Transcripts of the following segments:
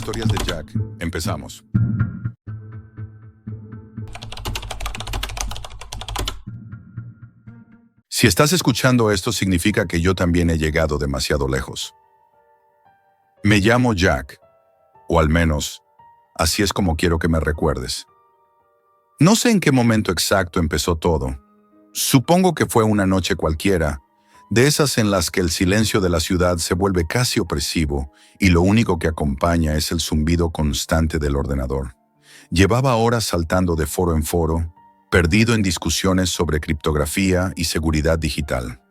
Historias de Jack. Empezamos. Si estás escuchando esto, significa que yo también he llegado demasiado lejos. Me llamo Jack, o al menos, así es como quiero que me recuerdes. No sé en qué momento exacto empezó todo. Supongo que fue una noche cualquiera, de esas en las que el silencio de la ciudad se vuelve casi opresivo y lo único que acompaña es el zumbido constante del ordenador. Llevaba horas saltando de foro en foro, perdido en discusiones sobre criptografía y seguridad digital.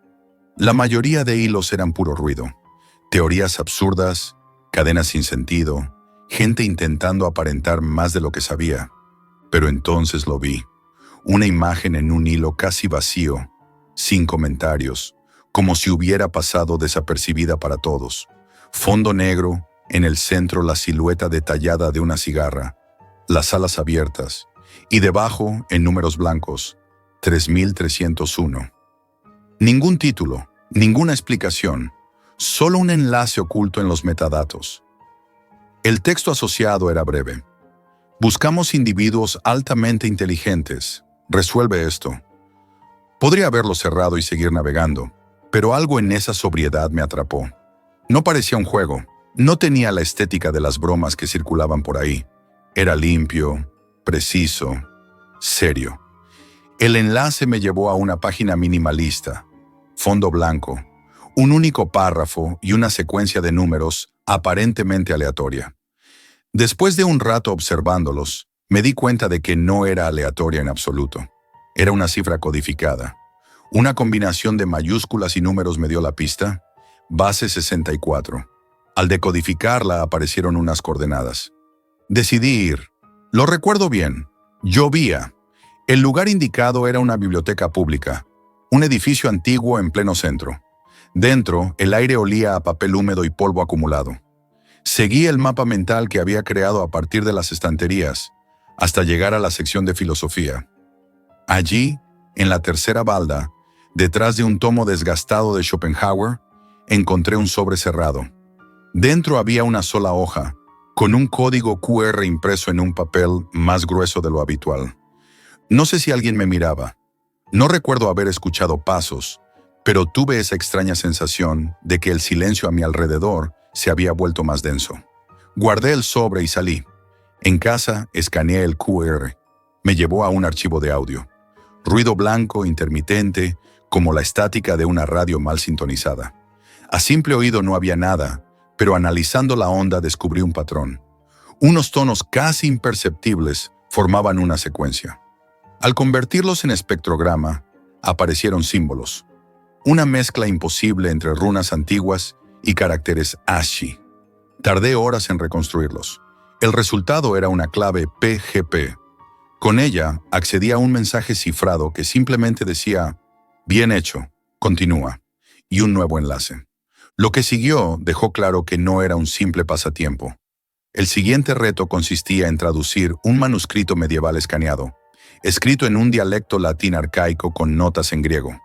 La mayoría de hilos eran puro ruido, teorías absurdas, cadenas sin sentido, gente intentando aparentar más de lo que sabía. Pero entonces lo vi, una imagen en un hilo casi vacío, sin comentarios, como si hubiera pasado desapercibida para todos. Fondo negro, en el centro la silueta detallada de una cigarra, las alas abiertas, y debajo, en números blancos, 3301. Ningún título, ninguna explicación, solo un enlace oculto en los metadatos. El texto asociado era breve. Buscamos individuos altamente inteligentes. Resuelve esto. Podría haberlo cerrado y seguir navegando, pero algo en esa sobriedad me atrapó. No parecía un juego, no tenía la estética de las bromas que circulaban por ahí. Era limpio, preciso, serio. El enlace me llevó a una página minimalista, fondo blanco, un único párrafo y una secuencia de números aparentemente aleatoria. Después de un rato observándolos, me di cuenta de que no era aleatoria en absoluto. Era una cifra codificada. Una combinación de mayúsculas y números me dio la pista. Base 64. Al decodificarla aparecieron unas coordenadas. Decidí ir. Lo recuerdo bien. Llovía. El lugar indicado era una biblioteca pública, un edificio antiguo en pleno centro. Dentro, el aire olía a papel húmedo y polvo acumulado. Seguí el mapa mental que había creado a partir de las estanterías, hasta llegar a la sección de filosofía. Allí, en la tercera balda, detrás de un tomo desgastado de Schopenhauer, encontré un sobre cerrado. Dentro había una sola hoja, con un código QR impreso en un papel más grueso de lo habitual. No sé si alguien me miraba. No recuerdo haber escuchado pasos, pero tuve esa extraña sensación de que el silencio a mi alrededor se había vuelto más denso. Guardé el sobre y salí. En casa, escaneé el QR. Me llevó a un archivo de audio. Ruido blanco, intermitente, como la estática de una radio mal sintonizada. A simple oído no había nada, pero analizando la onda descubrí un patrón. Unos tonos casi imperceptibles formaban una secuencia. Al convertirlos en espectrograma, aparecieron símbolos. Una mezcla imposible entre runas antiguas y caracteres ASCII. Tardé horas en reconstruirlos. El resultado era una clave PGP. Con ella accedí a un mensaje cifrado que simplemente decía: «Bien hecho, continúa», y un nuevo enlace. Lo que siguió dejó claro que no era un simple pasatiempo. El siguiente reto consistía en traducir un manuscrito medieval escaneado, escrito en un dialecto latín arcaico con notas en griego.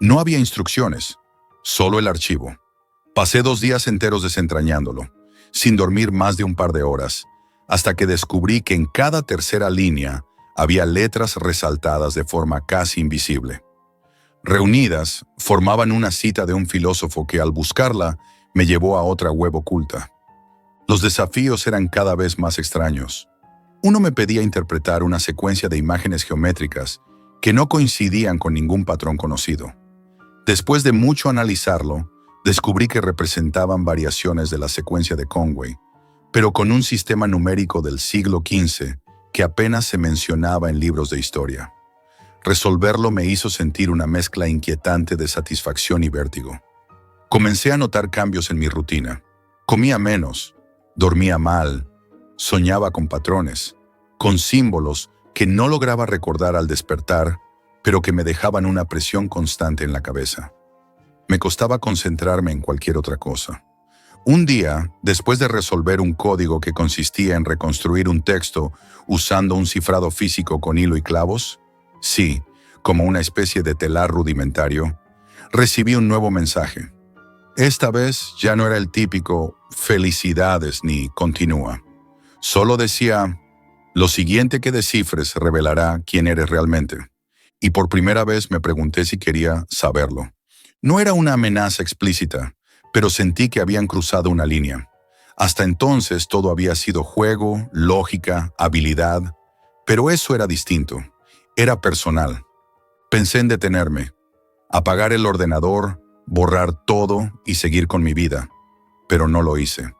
No había instrucciones, solo el archivo. Pasé 2 días enteros desentrañándolo, sin dormir más de un par de horas, hasta que descubrí que en cada tercera línea había letras resaltadas de forma casi invisible. Reunidas, formaban una cita de un filósofo que al buscarla me llevó a otra web oculta. Los desafíos eran cada vez más extraños. Uno me pedía interpretar una secuencia de imágenes geométricas que no coincidían con ningún patrón conocido. Después de mucho analizarlo, descubrí que representaban variaciones de la secuencia de Conway, pero con un sistema numérico del siglo XV que apenas se mencionaba en libros de historia. Resolverlo me hizo sentir una mezcla inquietante de satisfacción y vértigo. Comencé a notar cambios en mi rutina. Comía menos, dormía mal, soñaba con patrones, con símbolos que no lograba recordar al despertar, pero que me dejaban una presión constante en la cabeza. Me costaba concentrarme en cualquier otra cosa. Un día, después de resolver un código que consistía en reconstruir un texto usando un cifrado físico con hilo y clavos, sí, como una especie de telar rudimentario, recibí un nuevo mensaje. Esta vez ya no era el típico «felicidades» ni «continúa». Solo decía, lo siguiente que descifres revelará quién eres realmente. Y por primera vez me pregunté si quería saberlo. No era una amenaza explícita, pero sentí que habían cruzado una línea. Hasta entonces todo había sido juego, lógica, habilidad, pero eso era distinto. Era personal. Pensé en detenerme, apagar el ordenador, borrar todo y seguir con mi vida, pero no lo hice.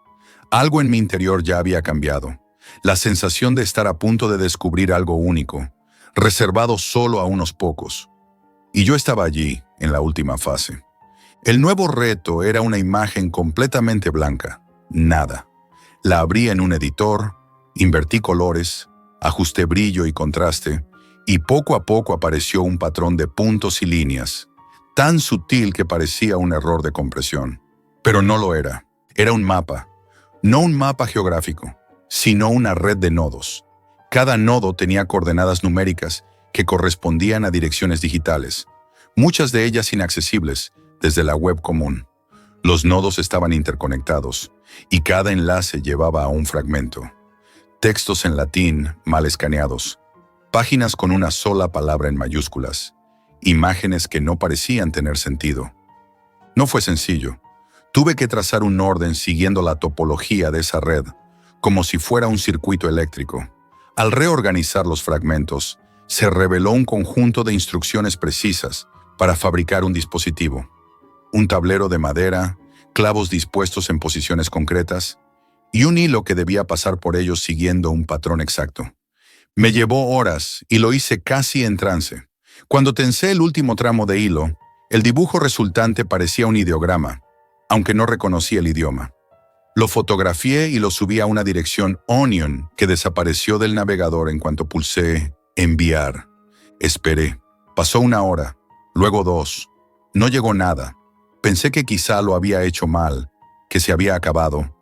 Algo en mi interior ya había cambiado. La sensación de estar a punto de descubrir algo único, reservado solo a unos pocos. Y yo estaba allí, en la última fase. El nuevo reto era una imagen completamente blanca. Nada. La abrí en un editor, invertí colores, ajusté brillo y contraste, y poco a poco apareció un patrón de puntos y líneas, tan sutil que parecía un error de compresión. Pero no lo era. Era un mapa. No un mapa geográfico, sino una red de nodos. Cada nodo tenía coordenadas numéricas que correspondían a direcciones digitales, muchas de ellas inaccesibles desde la web común. Los nodos estaban interconectados, y cada enlace llevaba a un fragmento. Textos en latín mal escaneados, páginas con una sola palabra en mayúsculas, imágenes que no parecían tener sentido. No fue sencillo. Tuve que trazar un orden siguiendo la topología de esa red, como si fuera un circuito eléctrico. Al reorganizar los fragmentos, se reveló un conjunto de instrucciones precisas para fabricar un dispositivo. Un tablero de madera, clavos dispuestos en posiciones concretas, y un hilo que debía pasar por ellos siguiendo un patrón exacto. Me llevó horas y lo hice casi en trance. Cuando tensé el último tramo de hilo, el dibujo resultante parecía un ideograma, aunque no reconocía el idioma. Lo fotografié y lo subí a una dirección Onion que desapareció del navegador en cuanto pulsé enviar. Esperé. Pasó una hora, luego 2. No llegó nada. Pensé que quizá lo había hecho mal, que se había acabado.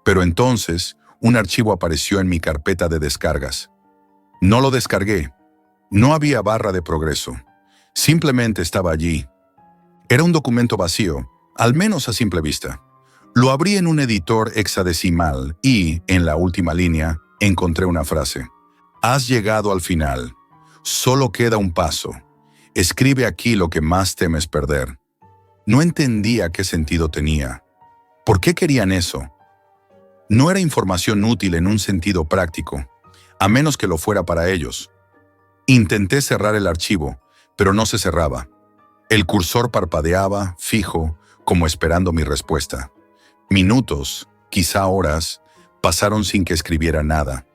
Pero entonces, un archivo apareció en mi carpeta de descargas. No lo descargué. No había barra de progreso. Simplemente estaba allí. Era un documento vacío, al menos a simple vista. Lo abrí en un editor hexadecimal y, en la última línea, encontré una frase. Has llegado al final. Solo queda un paso. Escribe aquí lo que más temes perder. No entendía qué sentido tenía. ¿Por qué querían eso? No era información útil en un sentido práctico, a menos que lo fuera para ellos. Intenté cerrar el archivo, pero no se cerraba. El cursor parpadeaba, fijo, como esperando mi respuesta. Minutos, quizá horas, pasaron sin que escribiera nada.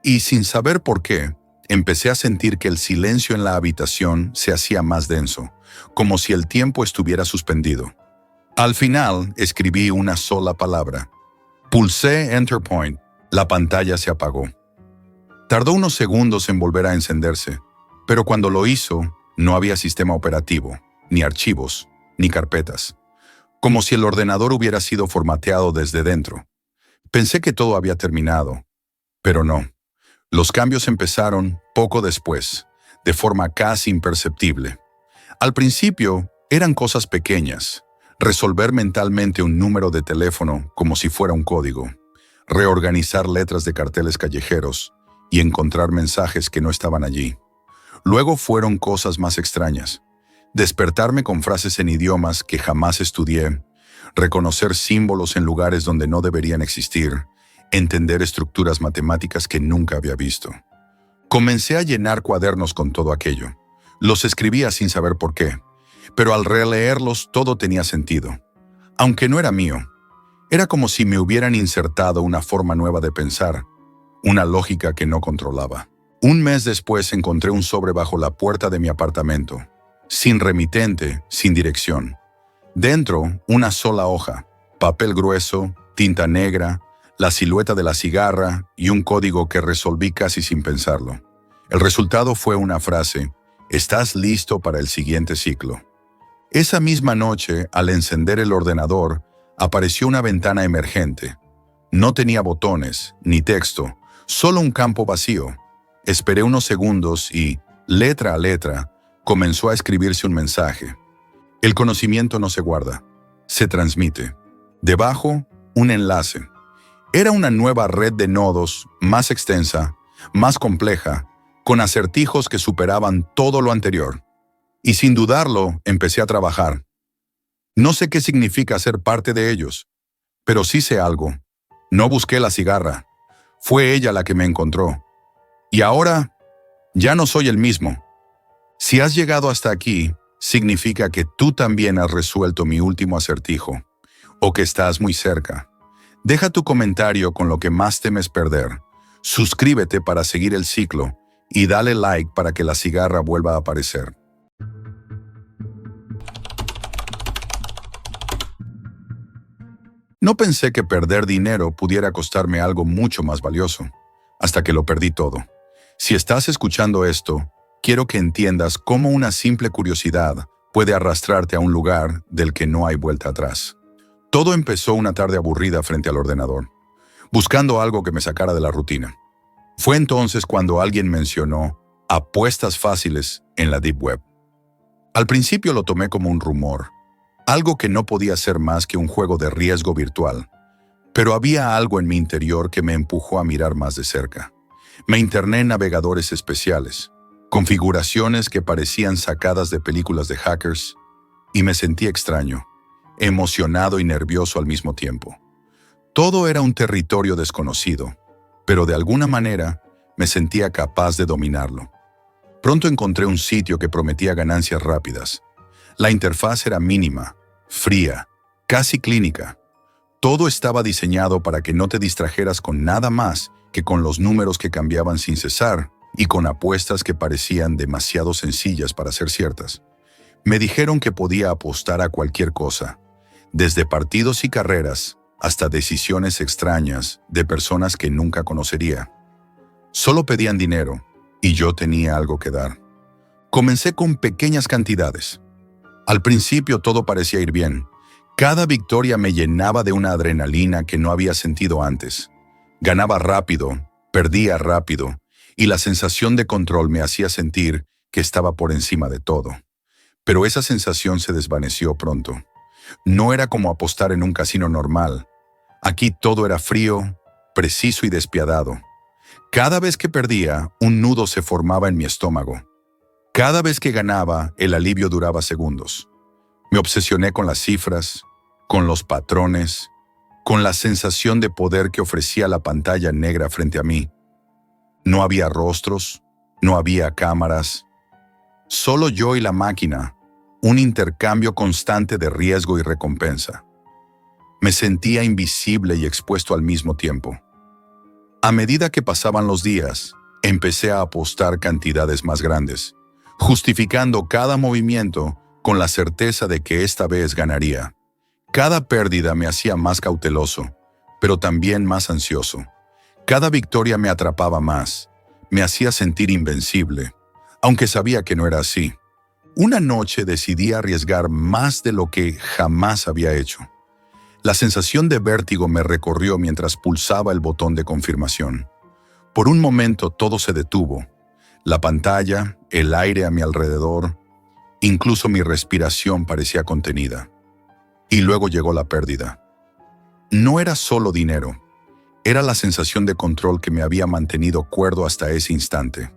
Y sin saber por qué, empecé a sentir que el silencio en la habitación se hacía más denso, como si el tiempo estuviera suspendido. Al final, escribí una sola palabra. Pulsé Enter Point. La pantalla se apagó. Tardó unos segundos en volver a encenderse, pero cuando lo hizo, no había sistema operativo, ni archivos, ni carpetas. Como si el ordenador hubiera sido formateado desde dentro. Pensé que todo había terminado, pero no. Los cambios empezaron poco después, de forma casi imperceptible. Al principio, eran cosas pequeñas. Resolver mentalmente un número de teléfono como si fuera un código. Reorganizar letras de carteles callejeros y encontrar mensajes que no estaban allí. Luego fueron cosas más extrañas. Despertarme con frases en idiomas que jamás estudié, reconocer símbolos en lugares donde no deberían existir, entender estructuras matemáticas que nunca había visto. Comencé a llenar cuadernos con todo aquello. Los escribía sin saber por qué, pero al releerlos todo tenía sentido. Aunque no era mío, era como si me hubieran insertado una forma nueva de pensar, una lógica que no controlaba. Un mes después encontré un sobre bajo la puerta de mi apartamento, sin remitente, sin dirección. Dentro, una sola hoja, papel grueso, tinta negra, la silueta de la cigarra y un código que resolví casi sin pensarlo. El resultado fue una frase: «Estás listo para el siguiente ciclo». Esa misma noche, al encender el ordenador, apareció una ventana emergente. No tenía botones, ni texto, solo un campo vacío. Esperé unos segundos y, letra a letra, comenzó a escribirse un mensaje. El conocimiento no se guarda, se transmite. Debajo, un enlace. Era una nueva red de nodos, más extensa, más compleja, con acertijos que superaban todo lo anterior. Y sin dudarlo, empecé a trabajar. No sé qué significa ser parte de ellos, pero sí sé algo. No busqué la cigarra. Fue ella la que me encontró. Y ahora, ya no soy el mismo. Si has llegado hasta aquí, significa que tú también has resuelto mi último acertijo, o que estás muy cerca. Deja tu comentario con lo que más temes perder. Suscríbete para seguir el ciclo y dale like para que la cigarra vuelva a aparecer. No pensé que perder dinero pudiera costarme algo mucho más valioso, hasta que lo perdí todo. Si estás escuchando esto, quiero que entiendas cómo una simple curiosidad puede arrastrarte a un lugar del que no hay vuelta atrás. Todo empezó una tarde aburrida frente al ordenador, buscando algo que me sacara de la rutina. Fue entonces cuando alguien mencionó apuestas fáciles en la Deep Web. Al principio lo tomé como un rumor, algo que no podía ser más que un juego de riesgo virtual, pero había algo en mi interior que me empujó a mirar más de cerca. Me interné en navegadores especiales, configuraciones que parecían sacadas de películas de hackers, y me sentí extraño, emocionado y nervioso al mismo tiempo. Todo era un territorio desconocido, pero de alguna manera me sentía capaz de dominarlo. Pronto encontré un sitio que prometía ganancias rápidas. La interfaz era mínima, fría, casi clínica. Todo estaba diseñado para que no te distrajeras con nada más que con los números que cambiaban sin cesar y con apuestas que parecían demasiado sencillas para ser ciertas. Me dijeron que podía apostar a cualquier cosa, desde partidos y carreras hasta decisiones extrañas de personas que nunca conocería. Solo pedían dinero y yo tenía algo que dar. Comencé con pequeñas cantidades. Al principio todo parecía ir bien. Cada victoria me llenaba de una adrenalina que no había sentido antes. Ganaba rápido, perdía rápido, y la sensación de control me hacía sentir que estaba por encima de todo. Pero esa sensación se desvaneció pronto. No era como apostar en un casino normal. Aquí todo era frío, preciso y despiadado. Cada vez que perdía, un nudo se formaba en mi estómago. Cada vez que ganaba, el alivio duraba segundos. Me obsesioné con las cifras, con los patrones, con la sensación de poder que ofrecía la pantalla negra frente a mí. No había rostros, no había cámaras. Solo yo y la máquina, un intercambio constante de riesgo y recompensa. Me sentía invisible y expuesto al mismo tiempo. A medida que pasaban los días, empecé a apostar cantidades más grandes, justificando cada movimiento con la certeza de que esta vez ganaría. Cada pérdida me hacía más cauteloso, pero también más ansioso. Cada victoria me atrapaba más, me hacía sentir invencible, aunque sabía que no era así. Una noche decidí arriesgar más de lo que jamás había hecho. La sensación de vértigo me recorrió mientras pulsaba el botón de confirmación. Por un momento todo se detuvo. La pantalla, el aire a mi alrededor, incluso mi respiración parecía contenida. Y luego llegó la pérdida. No era solo dinero, era la sensación de control que me había mantenido cuerdo hasta ese instante.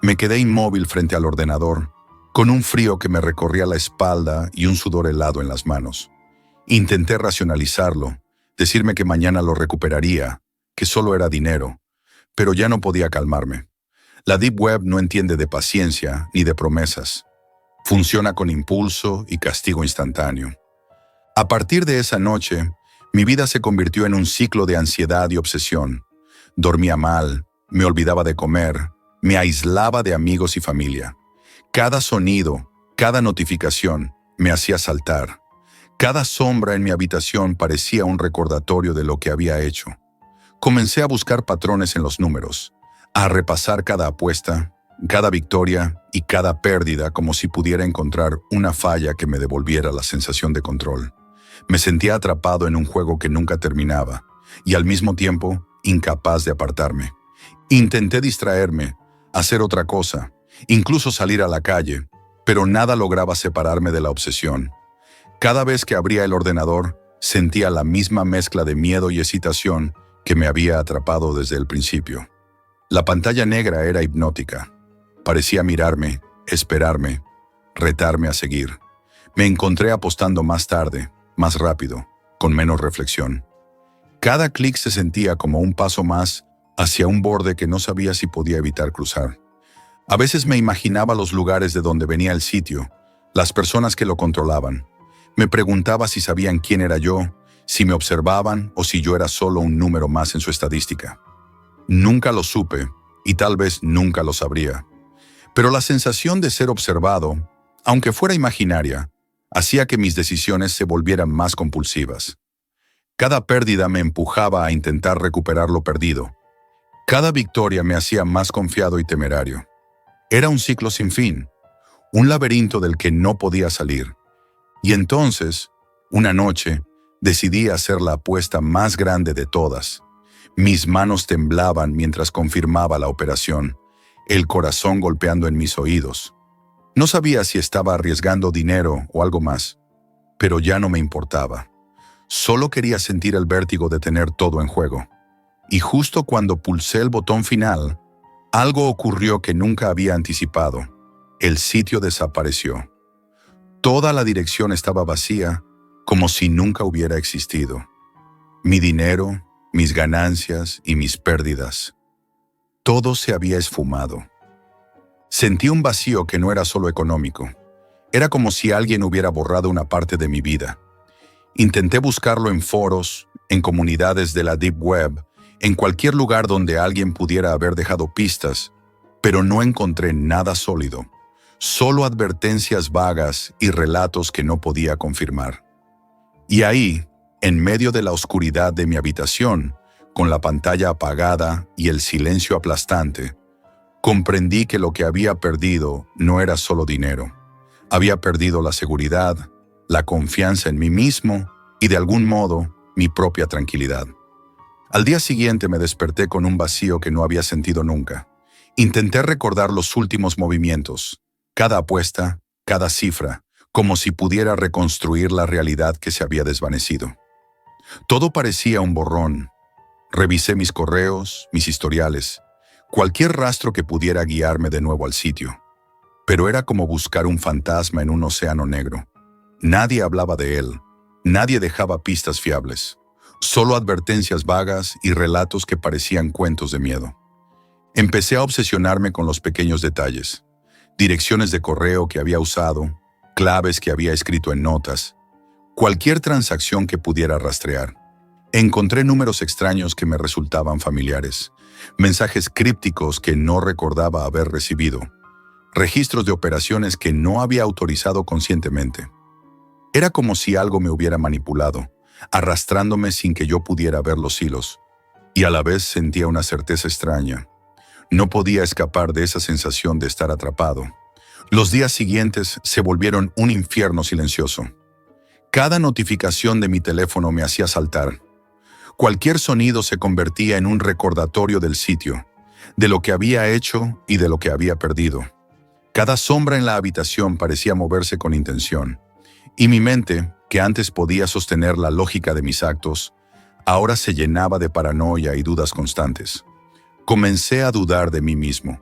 Me quedé inmóvil frente al ordenador, con un frío que me recorría la espalda y un sudor helado en las manos. Intenté racionalizarlo, decirme que mañana lo recuperaría, que solo era dinero, pero ya no podía calmarme. La Deep Web no entiende de paciencia ni de promesas. Funciona con impulso y castigo instantáneo. A partir de esa noche, mi vida se convirtió en un ciclo de ansiedad y obsesión. Dormía mal, me olvidaba de comer, me aislaba de amigos y familia. Cada sonido, cada notificación me hacía saltar. Cada sombra en mi habitación parecía un recordatorio de lo que había hecho. Comencé a buscar patrones en los números, a repasar cada apuesta, cada victoria y cada pérdida como si pudiera encontrar una falla que me devolviera la sensación de control. Me sentía atrapado en un juego que nunca terminaba y al mismo tiempo incapaz de apartarme. Intenté distraerme, hacer otra cosa, incluso salir a la calle, pero nada lograba separarme de la obsesión. Cada vez que abría el ordenador, Sentía la misma mezcla de miedo y excitación que me había atrapado desde el principio. La pantalla negra era hipnótica. Parecía mirarme, esperarme, retarme a seguir. Me encontré apostando más tarde, más rápido, con menos reflexión. Cada clic se sentía como un paso más hacia un borde que no sabía si podía evitar cruzar. A veces me imaginaba los lugares de donde venía el sitio, las personas que lo controlaban. Me preguntaba si sabían quién era yo, si me observaban o si yo era solo un número más en su estadística. Nunca lo supe y tal vez nunca lo sabría. Pero la sensación de ser observado, aunque fuera imaginaria, hacía que mis decisiones se volvieran más compulsivas. Cada pérdida me empujaba a intentar recuperar lo perdido. Cada victoria me hacía más confiado y temerario. Era un ciclo sin fin, un laberinto del que no podía salir. Y entonces, una noche, decidí hacer la apuesta más grande de todas. Mis manos temblaban mientras confirmaba la operación, el corazón golpeando en mis oídos. No sabía si estaba arriesgando dinero o algo más, pero ya no me importaba. Solo quería sentir el vértigo de tener todo en juego. Y justo cuando pulsé el botón final, algo ocurrió que nunca había anticipado. El sitio desapareció. Toda la dirección estaba vacía, como si nunca hubiera existido. Mi dinero, mis ganancias y mis pérdidas. Todo se había esfumado. Sentí un vacío que no era solo económico. Era como si alguien hubiera borrado una parte de mi vida. Intenté buscarlo en foros, en comunidades de la Deep Web, en cualquier lugar donde alguien pudiera haber dejado pistas, pero no encontré nada sólido, solo advertencias vagas y relatos que no podía confirmar. Y ahí, en medio de la oscuridad de mi habitación, con la pantalla apagada y el silencio aplastante, comprendí que lo que había perdido no era solo dinero. Había perdido la seguridad, la confianza en mí mismo y, de algún modo, mi propia tranquilidad. Al día siguiente me desperté con un vacío que no había sentido nunca. Intenté recordar los últimos movimientos, cada apuesta, cada cifra, como si pudiera reconstruir la realidad que se había desvanecido. Todo parecía un borrón. Revisé mis correos, mis historiales, cualquier rastro que pudiera guiarme de nuevo al sitio. Pero era como buscar un fantasma en un océano negro. Nadie hablaba de él, nadie dejaba pistas fiables, solo advertencias vagas y relatos que parecían cuentos de miedo. Empecé a obsesionarme con los pequeños detalles, direcciones de correo que había usado, claves que había escrito en notas, cualquier transacción que pudiera rastrear. Encontré números extraños que me resultaban familiares, mensajes crípticos que no recordaba haber recibido, registros de operaciones que no había autorizado conscientemente. Era como si algo me hubiera manipulado, arrastrándome sin que yo pudiera ver los hilos, y a la vez sentía una certeza extraña. No podía escapar de esa sensación de estar atrapado. Los días siguientes se volvieron un infierno silencioso. Cada notificación de mi teléfono me hacía saltar. Cualquier sonido se convertía en un recordatorio del sitio, de lo que había hecho y de lo que había perdido. Cada sombra en la habitación parecía moverse con intención. Y mi mente, que antes podía sostener la lógica de mis actos, ahora se llenaba de paranoia y dudas constantes. Comencé a dudar de mí mismo.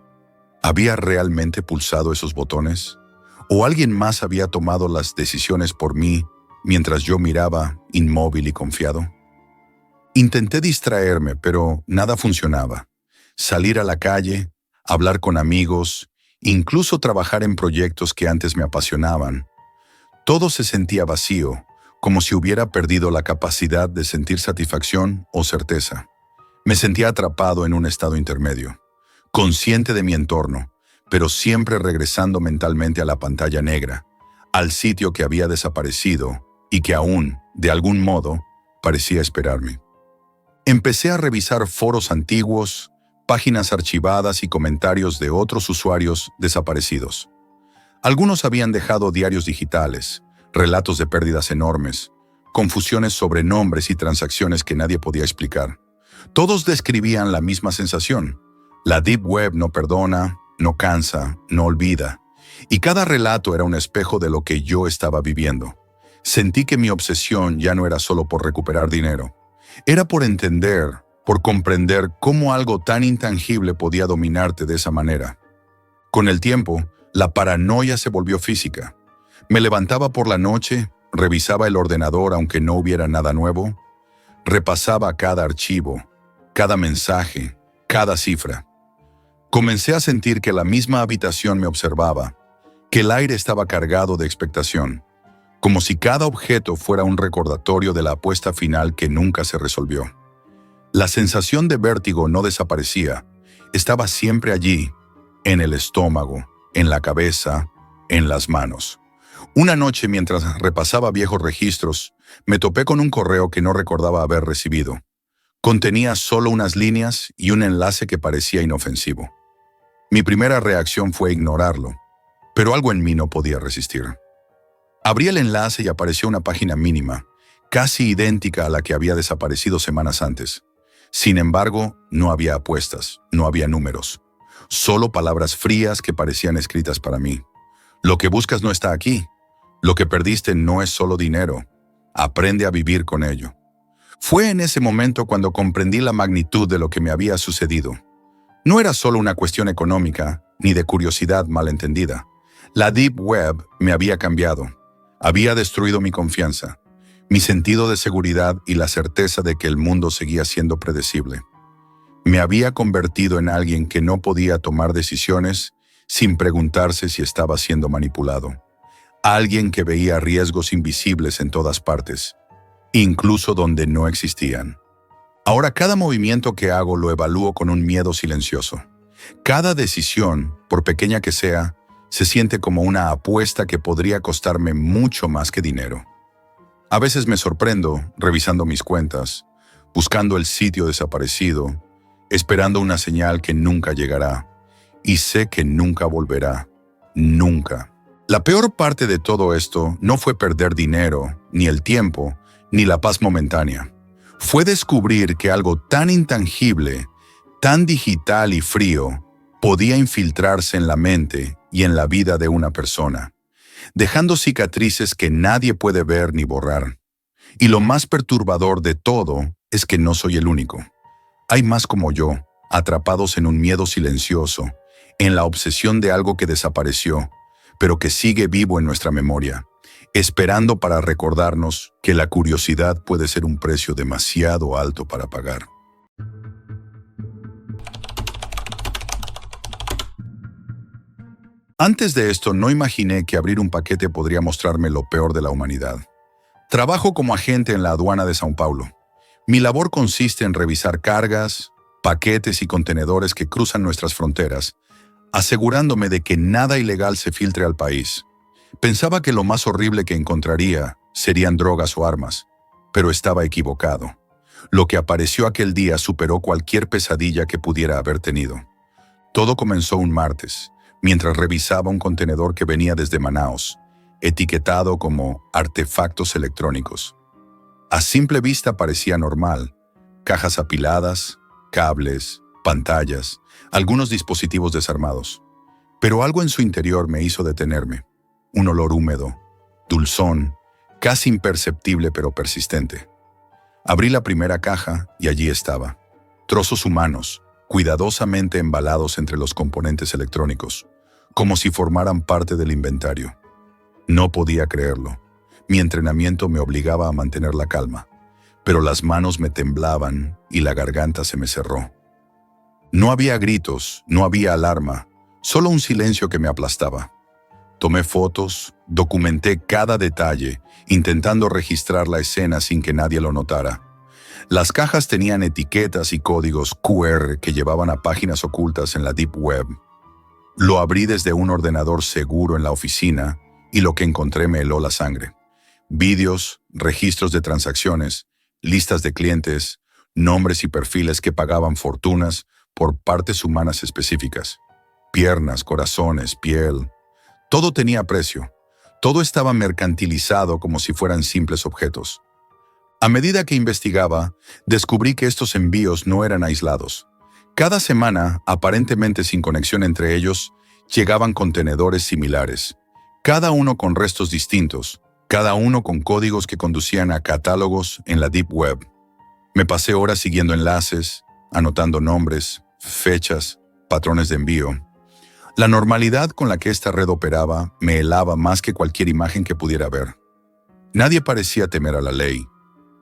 ¿Había realmente pulsado esos botones? ¿O alguien más había tomado las decisiones por mí mientras yo miraba, inmóvil y confiado? Intenté distraerme, pero nada funcionaba. Salir a la calle, hablar con amigos, incluso trabajar en proyectos que antes me apasionaban. Todo se sentía vacío, como si hubiera perdido la capacidad de sentir satisfacción o certeza. Me sentía atrapado en un estado intermedio, consciente de mi entorno, pero siempre regresando mentalmente a la pantalla negra, al sitio que había desaparecido y que aún, de algún modo, parecía esperarme. Empecé a revisar foros antiguos, páginas archivadas y comentarios de otros usuarios desaparecidos. Algunos habían dejado diarios digitales, relatos de pérdidas enormes, confusiones sobre nombres y transacciones que nadie podía explicar. Todos describían la misma sensación. La Deep Web no perdona, no cansa, no olvida. Y cada relato era un espejo de lo que yo estaba viviendo. Sentí que mi obsesión ya no era solo por recuperar dinero. Era por entender, por comprender cómo algo tan intangible podía dominarte de esa manera. Con el tiempo, la paranoia se volvió física. Me levantaba por la noche, revisaba el ordenador aunque no hubiera nada nuevo, repasaba cada archivo, cada mensaje, cada cifra. Comencé a sentir que la misma habitación me observaba, que el aire estaba cargado de expectación, como si cada objeto fuera un recordatorio de la apuesta final que nunca se resolvió. La sensación de vértigo no desaparecía, estaba siempre allí, en el estómago, en la cabeza, en las manos. Una noche, mientras repasaba viejos registros, me topé con un correo que no recordaba haber recibido. Contenía solo unas líneas y un enlace que parecía inofensivo. Mi primera reacción fue ignorarlo, pero algo en mí no podía resistir. Abrí el enlace y apareció una página mínima, casi idéntica a la que había desaparecido semanas antes. Sin embargo, no había apuestas, no había números, solo palabras frías que parecían escritas para mí. Lo que buscas no está aquí. Lo que perdiste no es solo dinero. Aprende a vivir con ello. Fue en ese momento cuando comprendí la magnitud de lo que me había sucedido. No era solo una cuestión económica, ni de curiosidad malentendida. La Deep Web me había cambiado. Había destruido mi confianza, mi sentido de seguridad y la certeza de que el mundo seguía siendo predecible. Me había convertido en alguien que no podía tomar decisiones sin preguntarse si estaba siendo manipulado. Alguien que veía riesgos invisibles en todas partes, incluso donde no existían. Ahora cada movimiento que hago lo evalúo con un miedo silencioso. Cada decisión, por pequeña que sea, se siente como una apuesta que podría costarme mucho más que dinero. A veces me sorprendo revisando mis cuentas, buscando el sitio desaparecido, esperando una señal que nunca llegará, y sé que nunca volverá. Nunca. La peor parte de todo esto no fue perder dinero, ni el tiempo, ni la paz momentánea. Fue descubrir que algo tan intangible, tan digital y frío, podía infiltrarse en la mente y en la vida de una persona, dejando cicatrices que nadie puede ver ni borrar. Y lo más perturbador de todo es que no soy el único. Hay más como yo, atrapados en un miedo silencioso, en la obsesión de algo que desapareció, pero que sigue vivo en nuestra memoria, esperando para recordarnos que la curiosidad puede ser un precio demasiado alto para pagar. Antes de esto, no imaginé que abrir un paquete podría mostrarme lo peor de la humanidad. Trabajo como agente en la aduana de São Paulo. Mi labor consiste en revisar cargas, paquetes y contenedores que cruzan nuestras fronteras, asegurándome de que nada ilegal se filtre al país. Pensaba que lo más horrible que encontraría serían drogas o armas, pero estaba equivocado. Lo que apareció aquel día superó cualquier pesadilla que pudiera haber tenido. Todo comenzó un martes, mientras revisaba un contenedor que venía desde Manaus, etiquetado como artefactos electrónicos. A simple vista parecía normal: cajas apiladas, cables, pantallas, algunos dispositivos desarmados. Pero algo en su interior me hizo detenerme. Un olor húmedo, dulzón, casi imperceptible pero persistente. Abrí la primera caja y allí estaba. Trozos humanos, cuidadosamente embalados entre los componentes electrónicos, como si formaran parte del inventario. No podía creerlo. Mi entrenamiento me obligaba a mantener la calma, pero las manos me temblaban y la garganta se me cerró. No había gritos, no había alarma, solo un silencio que me aplastaba. Tomé fotos, documenté cada detalle, intentando registrar la escena sin que nadie lo notara. Las cajas tenían etiquetas y códigos QR que llevaban a páginas ocultas en la Deep Web. Lo abrí desde un ordenador seguro en la oficina y lo que encontré me heló la sangre. Vídeos, registros de transacciones, listas de clientes, nombres y perfiles que pagaban fortunas por partes humanas específicas. Piernas, corazones, piel. Todo tenía precio. Todo estaba mercantilizado como si fueran simples objetos. A medida que investigaba, descubrí que estos envíos no eran aislados. Cada semana, aparentemente sin conexión entre ellos, llegaban contenedores similares, cada uno con restos distintos, cada uno con códigos que conducían a catálogos en la Deep Web. Me pasé horas siguiendo enlaces, anotando nombres, fechas, patrones de envío. La normalidad con la que esta red operaba me helaba más que cualquier imagen que pudiera ver. Nadie parecía temer a la ley.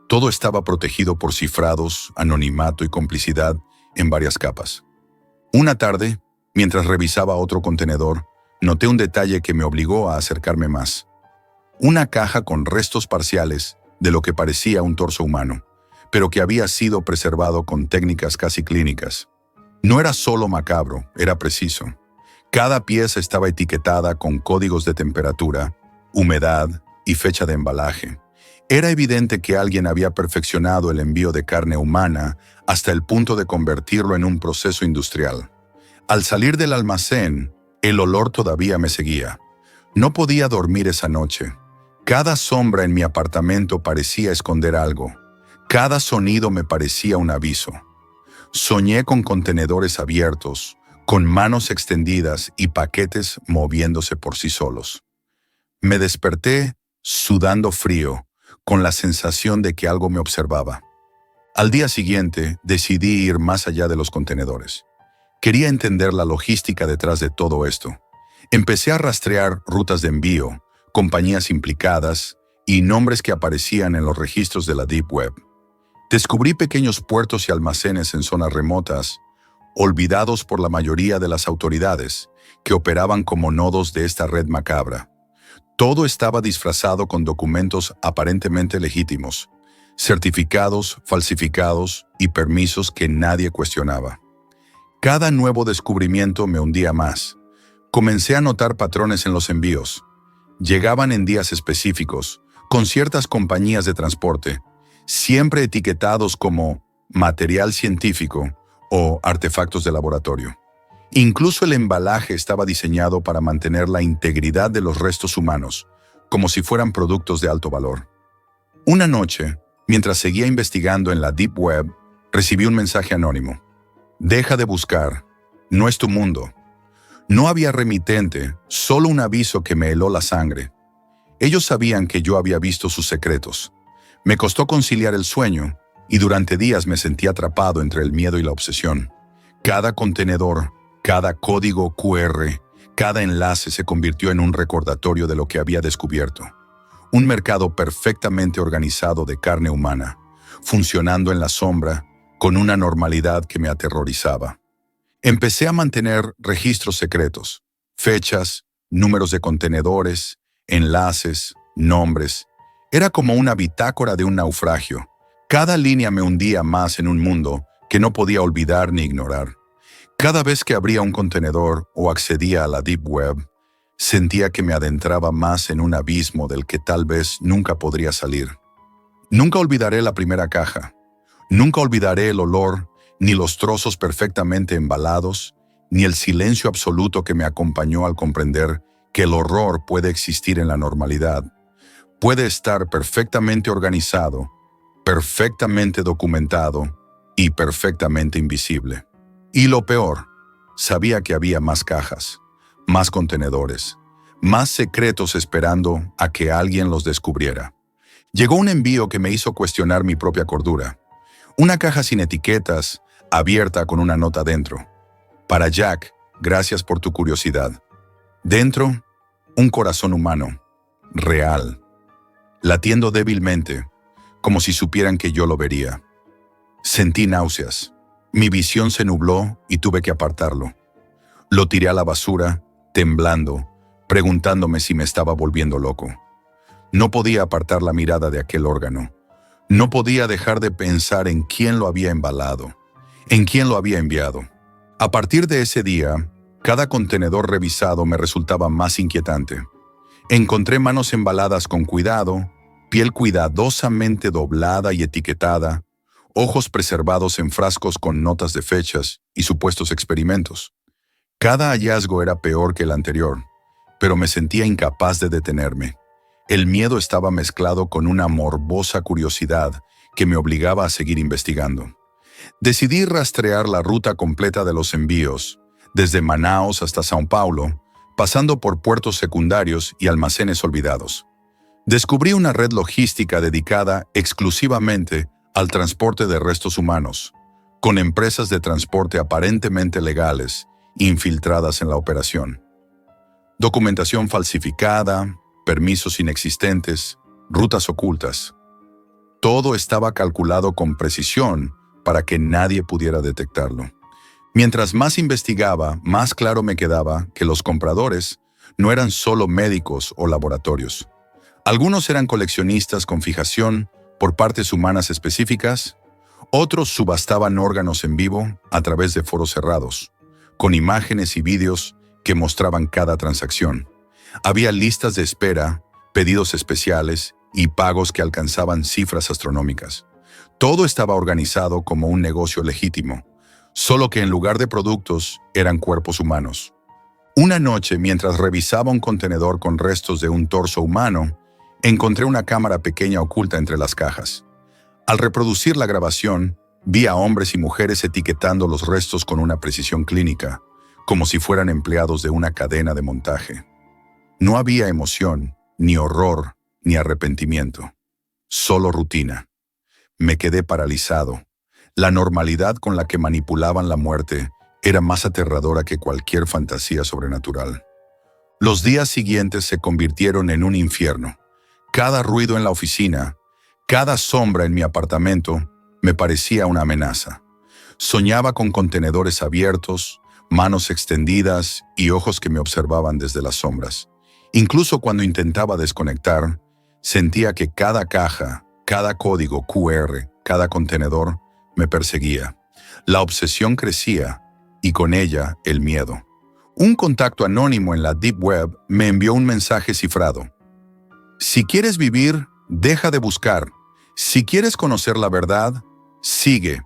Todo estaba protegido por cifrados, anonimato y complicidad en varias capas. Una tarde, mientras revisaba otro contenedor, noté un detalle que me obligó a acercarme más. Una caja con restos parciales de lo que parecía un torso humano, pero que había sido preservado con técnicas casi clínicas. No era solo macabro, era preciso. Cada pieza estaba etiquetada con códigos de temperatura, humedad y fecha de embalaje. Era evidente que alguien había perfeccionado el envío de carne humana hasta el punto de convertirlo en un proceso industrial. Al salir del almacén, el olor todavía me seguía. No podía dormir esa noche. Cada sombra en mi apartamento parecía esconder algo. Cada sonido me parecía un aviso. Soñé con contenedores abiertos, con manos extendidas y paquetes moviéndose por sí solos. Me desperté sudando frío, con la sensación de que algo me observaba. Al día siguiente, decidí ir más allá de los contenedores. Quería entender la logística detrás de todo esto. Empecé a rastrear rutas de envío, compañías implicadas y nombres que aparecían en los registros de la Deep Web. Descubrí pequeños puertos y almacenes en zonas remotas, olvidados por la mayoría de las autoridades, que operaban como nodos de esta red macabra. Todo estaba disfrazado con documentos aparentemente legítimos, certificados, falsificados y permisos que nadie cuestionaba. Cada nuevo descubrimiento me hundía más. Comencé a notar patrones en los envíos. Llegaban en días específicos, con ciertas compañías de transporte, siempre etiquetados como material científico o artefactos de laboratorio. Incluso el embalaje estaba diseñado para mantener la integridad de los restos humanos, como si fueran productos de alto valor. Una noche, mientras seguía investigando en la Deep Web, recibí un mensaje anónimo. Deja de buscar, no es tu mundo. No había remitente, solo un aviso que me heló la sangre. Ellos sabían que yo había visto sus secretos. Me costó conciliar el sueño y durante días me sentí atrapado entre el miedo y la obsesión. Cada contenedor, cada código QR, cada enlace se convirtió en un recordatorio de lo que había descubierto. Un mercado perfectamente organizado de carne humana, funcionando en la sombra, con una normalidad que me aterrorizaba. Empecé a mantener registros secretos, fechas, números de contenedores, enlaces, nombres. Era como una bitácora de un naufragio. Cada línea me hundía más en un mundo que no podía olvidar ni ignorar. Cada vez que abría un contenedor o accedía a la Deep Web, sentía que me adentraba más en un abismo del que tal vez nunca podría salir. Nunca olvidaré la primera caja. Nunca olvidaré el olor, ni los trozos perfectamente embalados, ni el silencio absoluto que me acompañó al comprender que el horror puede existir en la normalidad. Puede estar perfectamente organizado, perfectamente documentado y perfectamente invisible. Y lo peor, sabía que había más cajas, más contenedores, más secretos esperando a que alguien los descubriera. Llegó un envío que me hizo cuestionar mi propia cordura. Una caja sin etiquetas, abierta con una nota dentro. Para Jack, gracias por tu curiosidad. Dentro, un corazón humano, real, latiendo débilmente, como si supieran que yo lo vería. Sentí náuseas. Mi visión se nubló y tuve que apartarlo. Lo tiré a la basura, temblando, preguntándome si me estaba volviendo loco. No podía apartar la mirada de aquel órgano. No podía dejar de pensar en quién lo había embalado, en quién lo había enviado. A partir de ese día, cada contenedor revisado me resultaba más inquietante. Encontré manos embaladas con cuidado, piel cuidadosamente doblada y etiquetada, ojos preservados en frascos con notas de fechas y supuestos experimentos. Cada hallazgo era peor que el anterior, pero me sentía incapaz de detenerme. El miedo estaba mezclado con una morbosa curiosidad que me obligaba a seguir investigando. Decidí rastrear la ruta completa de los envíos, desde Manaos hasta São Paulo, pasando por puertos secundarios y almacenes olvidados. Descubrí una red logística dedicada exclusivamente al transporte de restos humanos, con empresas de transporte aparentemente legales infiltradas en la operación. Documentación falsificada, permisos inexistentes, rutas ocultas. Todo estaba calculado con precisión para que nadie pudiera detectarlo. Mientras más investigaba, más claro me quedaba que los compradores no eran solo médicos o laboratorios. Algunos eran coleccionistas con fijación por partes humanas específicas, otros subastaban órganos en vivo a través de foros cerrados, con imágenes y vídeos que mostraban cada transacción. Había listas de espera, pedidos especiales y pagos que alcanzaban cifras astronómicas. Todo estaba organizado como un negocio legítimo, solo que en lugar de productos eran cuerpos humanos. Una noche, mientras revisaba un contenedor con restos de un torso humano, encontré una cámara pequeña oculta entre las cajas. Al reproducir la grabación, vi a hombres y mujeres etiquetando los restos con una precisión clínica, como si fueran empleados de una cadena de montaje. No había emoción, ni horror, ni arrepentimiento. Solo rutina. Me quedé paralizado. La normalidad con la que manipulaban la muerte era más aterradora que cualquier fantasía sobrenatural. Los días siguientes se convirtieron en un infierno. Cada ruido en la oficina, cada sombra en mi apartamento, me parecía una amenaza. Soñaba con contenedores abiertos, manos extendidas y ojos que me observaban desde las sombras. Incluso cuando intentaba desconectar, sentía que cada caja, cada código QR, cada contenedor, me perseguía. La obsesión crecía y con ella el miedo. Un contacto anónimo en la Deep Web me envió un mensaje cifrado. Si quieres vivir, deja de buscar. Si quieres conocer la verdad, sigue.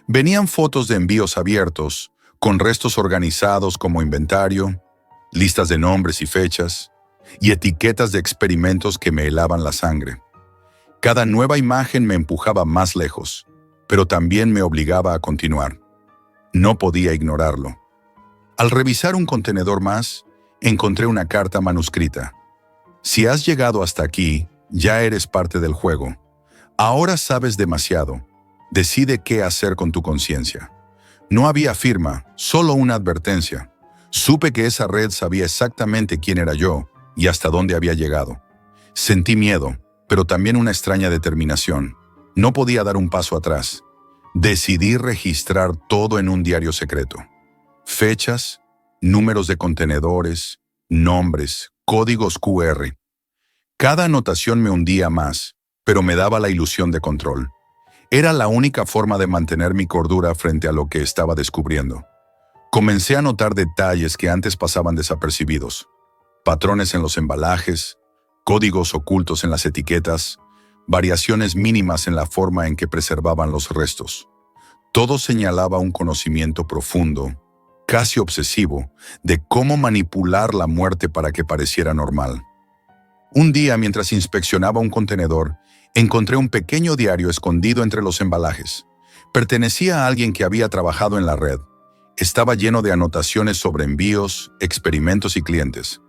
Venían fotos de envíos abiertos, con restos organizados como inventario, listas de nombres y fechas, y etiquetas de experimentos que me helaban la sangre. Cada nueva imagen me empujaba más lejos, pero también me obligaba a continuar. No podía ignorarlo. Al revisar un contenedor más, encontré una carta manuscrita. Si has llegado hasta aquí, ya eres parte del juego. Ahora sabes demasiado. Decide qué hacer con tu conciencia. No había firma, solo una advertencia. Supe que esa red sabía exactamente quién era yo y hasta dónde había llegado. Sentí miedo, pero también una extraña determinación. No podía dar un paso atrás. Decidí registrar todo en un diario secreto. Fechas, números de contenedores, nombres, códigos QR. Cada anotación me hundía más, pero me daba la ilusión de control. Era la única forma de mantener mi cordura frente a lo que estaba descubriendo. Comencé a notar detalles que antes pasaban desapercibidos. Patrones en los embalajes, códigos ocultos en las etiquetas, variaciones mínimas en la forma en que preservaban los restos. Todo señalaba un conocimiento profundo, casi obsesivo, de cómo manipular la muerte para que pareciera normal. Un día, mientras inspeccionaba un contenedor, encontré un pequeño diario escondido entre los embalajes. Pertenecía a alguien que había trabajado en la red. Estaba lleno de anotaciones sobre envíos, experimentos y clientes.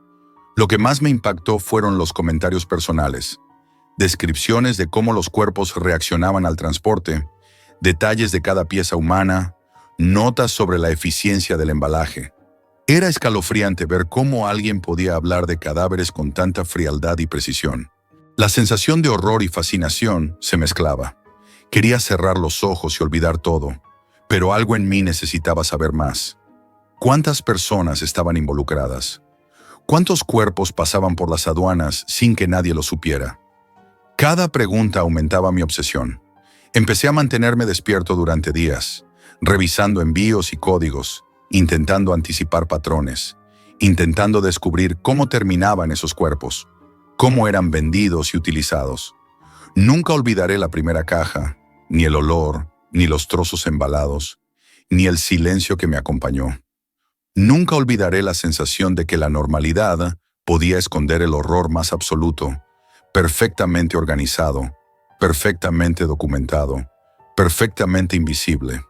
Lo que más me impactó fueron los comentarios personales, descripciones de cómo los cuerpos reaccionaban al transporte, detalles de cada pieza humana, notas sobre la eficiencia del embalaje. Era escalofriante ver cómo alguien podía hablar de cadáveres con tanta frialdad y precisión. La sensación de horror y fascinación se mezclaba. Quería cerrar los ojos y olvidar todo, pero algo en mí necesitaba saber más. ¿Cuántas personas estaban involucradas? ¿Cuántos cuerpos pasaban por las aduanas sin que nadie lo supiera? Cada pregunta aumentaba mi obsesión. Empecé a mantenerme despierto durante días, revisando envíos y códigos, intentando anticipar patrones, intentando descubrir cómo terminaban esos cuerpos, cómo eran vendidos y utilizados. Nunca olvidaré la primera caja, ni el olor, ni los trozos embalados, ni el silencio que me acompañó. Nunca olvidaré la sensación de que la normalidad podía esconder el horror más absoluto, perfectamente organizado, perfectamente documentado, perfectamente invisible.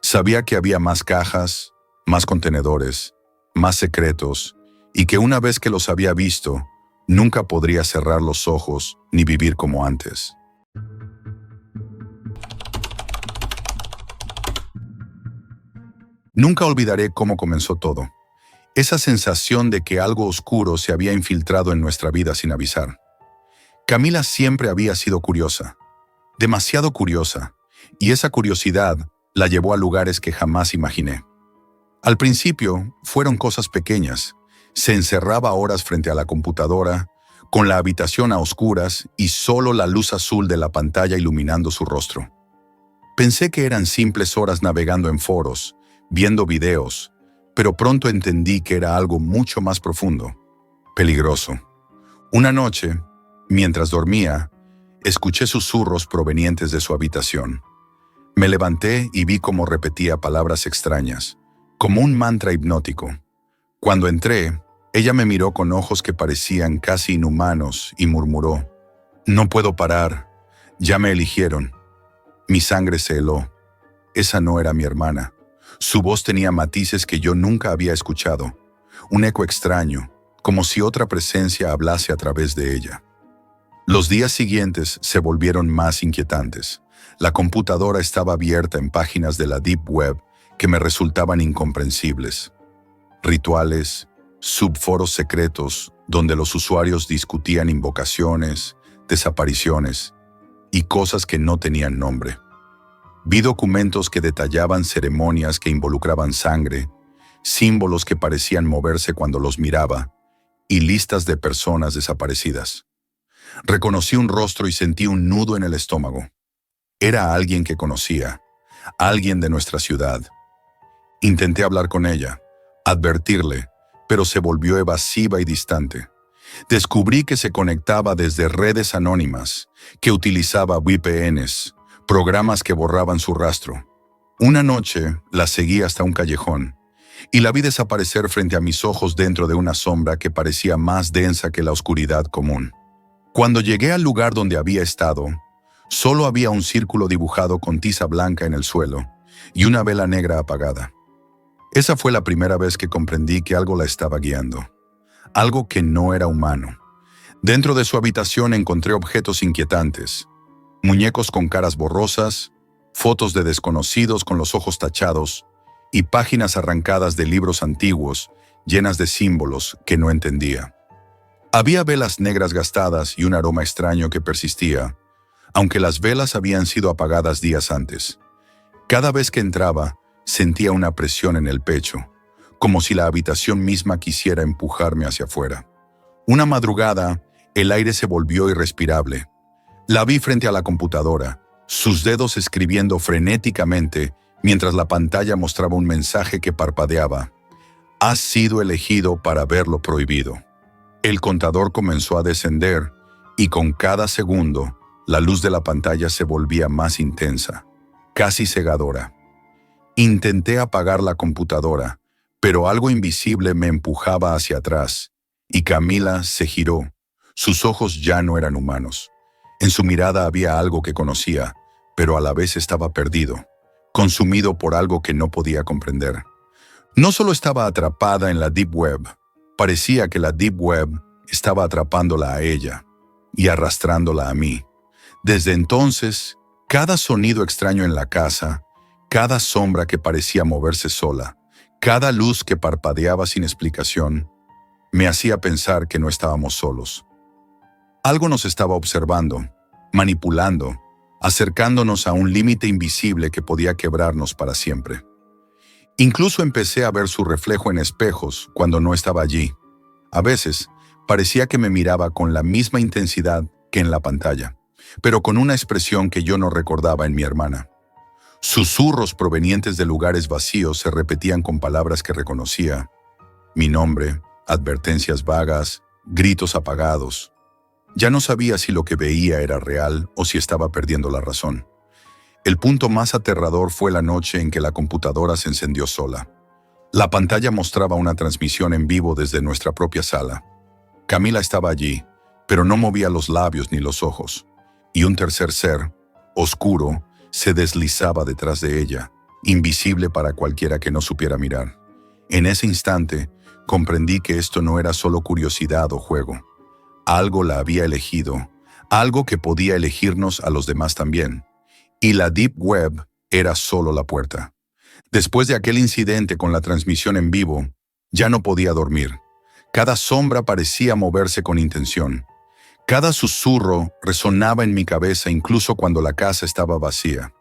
Sabía que había más cajas, más contenedores, más secretos, y que una vez que los había visto, Nunca podría cerrar los ojos ni vivir como antes. Nunca olvidaré cómo comenzó todo. Esa sensación de que algo oscuro se había infiltrado en nuestra vida sin avisar. Camila siempre había sido curiosa, demasiado curiosa, y esa curiosidad la llevó a lugares que jamás imaginé. Al principio fueron cosas pequeñas. Se encerraba horas frente a la computadora, con la habitación a oscuras y solo la luz azul de la pantalla iluminando su rostro. Pensé que eran simples horas navegando en foros, viendo videos, pero pronto entendí que era algo mucho más profundo, peligroso. Una noche, mientras dormía, escuché susurros provenientes de su habitación. Me levanté y vi cómo repetía palabras extrañas, como un mantra hipnótico. Cuando entré, ella me miró con ojos que parecían casi inhumanos y murmuró: «No puedo parar, ya me eligieron». Mi sangre se heló. Esa no era mi hermana. Su voz tenía matices que yo nunca había escuchado, un eco extraño, como si otra presencia hablase a través de ella. Los días siguientes se volvieron más inquietantes. La computadora estaba abierta en páginas de la Deep Web que me resultaban incomprensibles. Rituales, subforos secretos donde los usuarios discutían invocaciones, desapariciones y cosas que no tenían nombre. Vi documentos que detallaban ceremonias que involucraban sangre, símbolos que parecían moverse cuando los miraba, y listas de personas desaparecidas. Reconocí un rostro y sentí un nudo en el estómago. Era alguien que conocía, alguien de nuestra ciudad. Intenté hablar con ella, advertirle, pero se volvió evasiva y distante. Descubrí que se conectaba desde redes anónimas, que utilizaba VPNs, programas que borraban su rastro. Una noche la seguí hasta un callejón y la vi desaparecer frente a mis ojos dentro de una sombra que parecía más densa que la oscuridad común. Cuando llegué al lugar donde había estado, solo había un círculo dibujado con tiza blanca en el suelo y una vela negra apagada. Esa fue la primera vez que comprendí que algo la estaba guiando, algo que no era humano. Dentro de su habitación encontré objetos inquietantes, muñecos con caras borrosas, fotos de desconocidos con los ojos tachados y páginas arrancadas de libros antiguos llenas de símbolos que no entendía. Había velas negras gastadas y un aroma extraño que persistía, aunque las velas habían sido apagadas días antes. Cada vez que entraba, sentía una presión en el pecho, como si la habitación misma quisiera empujarme hacia afuera. Una madrugada, el aire se volvió irrespirable. La vi frente a la computadora, sus dedos escribiendo frenéticamente mientras la pantalla mostraba un mensaje que parpadeaba. «Has sido elegido para ver lo prohibido». El contador comenzó a descender y con cada segundo, la luz de la pantalla se volvía más intensa, casi cegadora. Intenté apagar la computadora, pero algo invisible me empujaba hacia atrás, y Camila se giró. Sus ojos ya no eran humanos. En su mirada había algo que conocía, pero a la vez estaba perdido, consumido por algo que no podía comprender. No solo estaba atrapada en la Deep Web, parecía que la Deep Web estaba atrapándola a ella y arrastrándola a mí. Desde entonces, cada sonido extraño en la casa, cada sombra que parecía moverse sola, cada luz que parpadeaba sin explicación, me hacía pensar que no estábamos solos. Algo nos estaba observando, manipulando, acercándonos a un límite invisible que podía quebrarnos para siempre. Incluso empecé a ver su reflejo en espejos cuando no estaba allí. A veces, parecía que me miraba con la misma intensidad que en la pantalla, pero con una expresión que yo no recordaba en mi hermana. Susurros provenientes de lugares vacíos se repetían con palabras que reconocía. Mi nombre, advertencias vagas, gritos apagados. Ya no sabía si lo que veía era real o si estaba perdiendo la razón. El punto más aterrador fue la noche en que la computadora se encendió sola. La pantalla mostraba una transmisión en vivo desde nuestra propia sala. Camila estaba allí, pero no movía los labios ni los ojos, y un tercer ser, oscuro, se deslizaba detrás de ella, invisible para cualquiera que no supiera mirar. En ese instante, comprendí que esto no era solo curiosidad o juego. Algo la había elegido, algo que podía elegirnos a los demás también. Y la Deep Web era solo la puerta. Después de aquel incidente con la transmisión en vivo, ya no podía dormir. Cada sombra parecía moverse con intención. Cada susurro resonaba en mi cabeza incluso cuando la casa estaba vacía.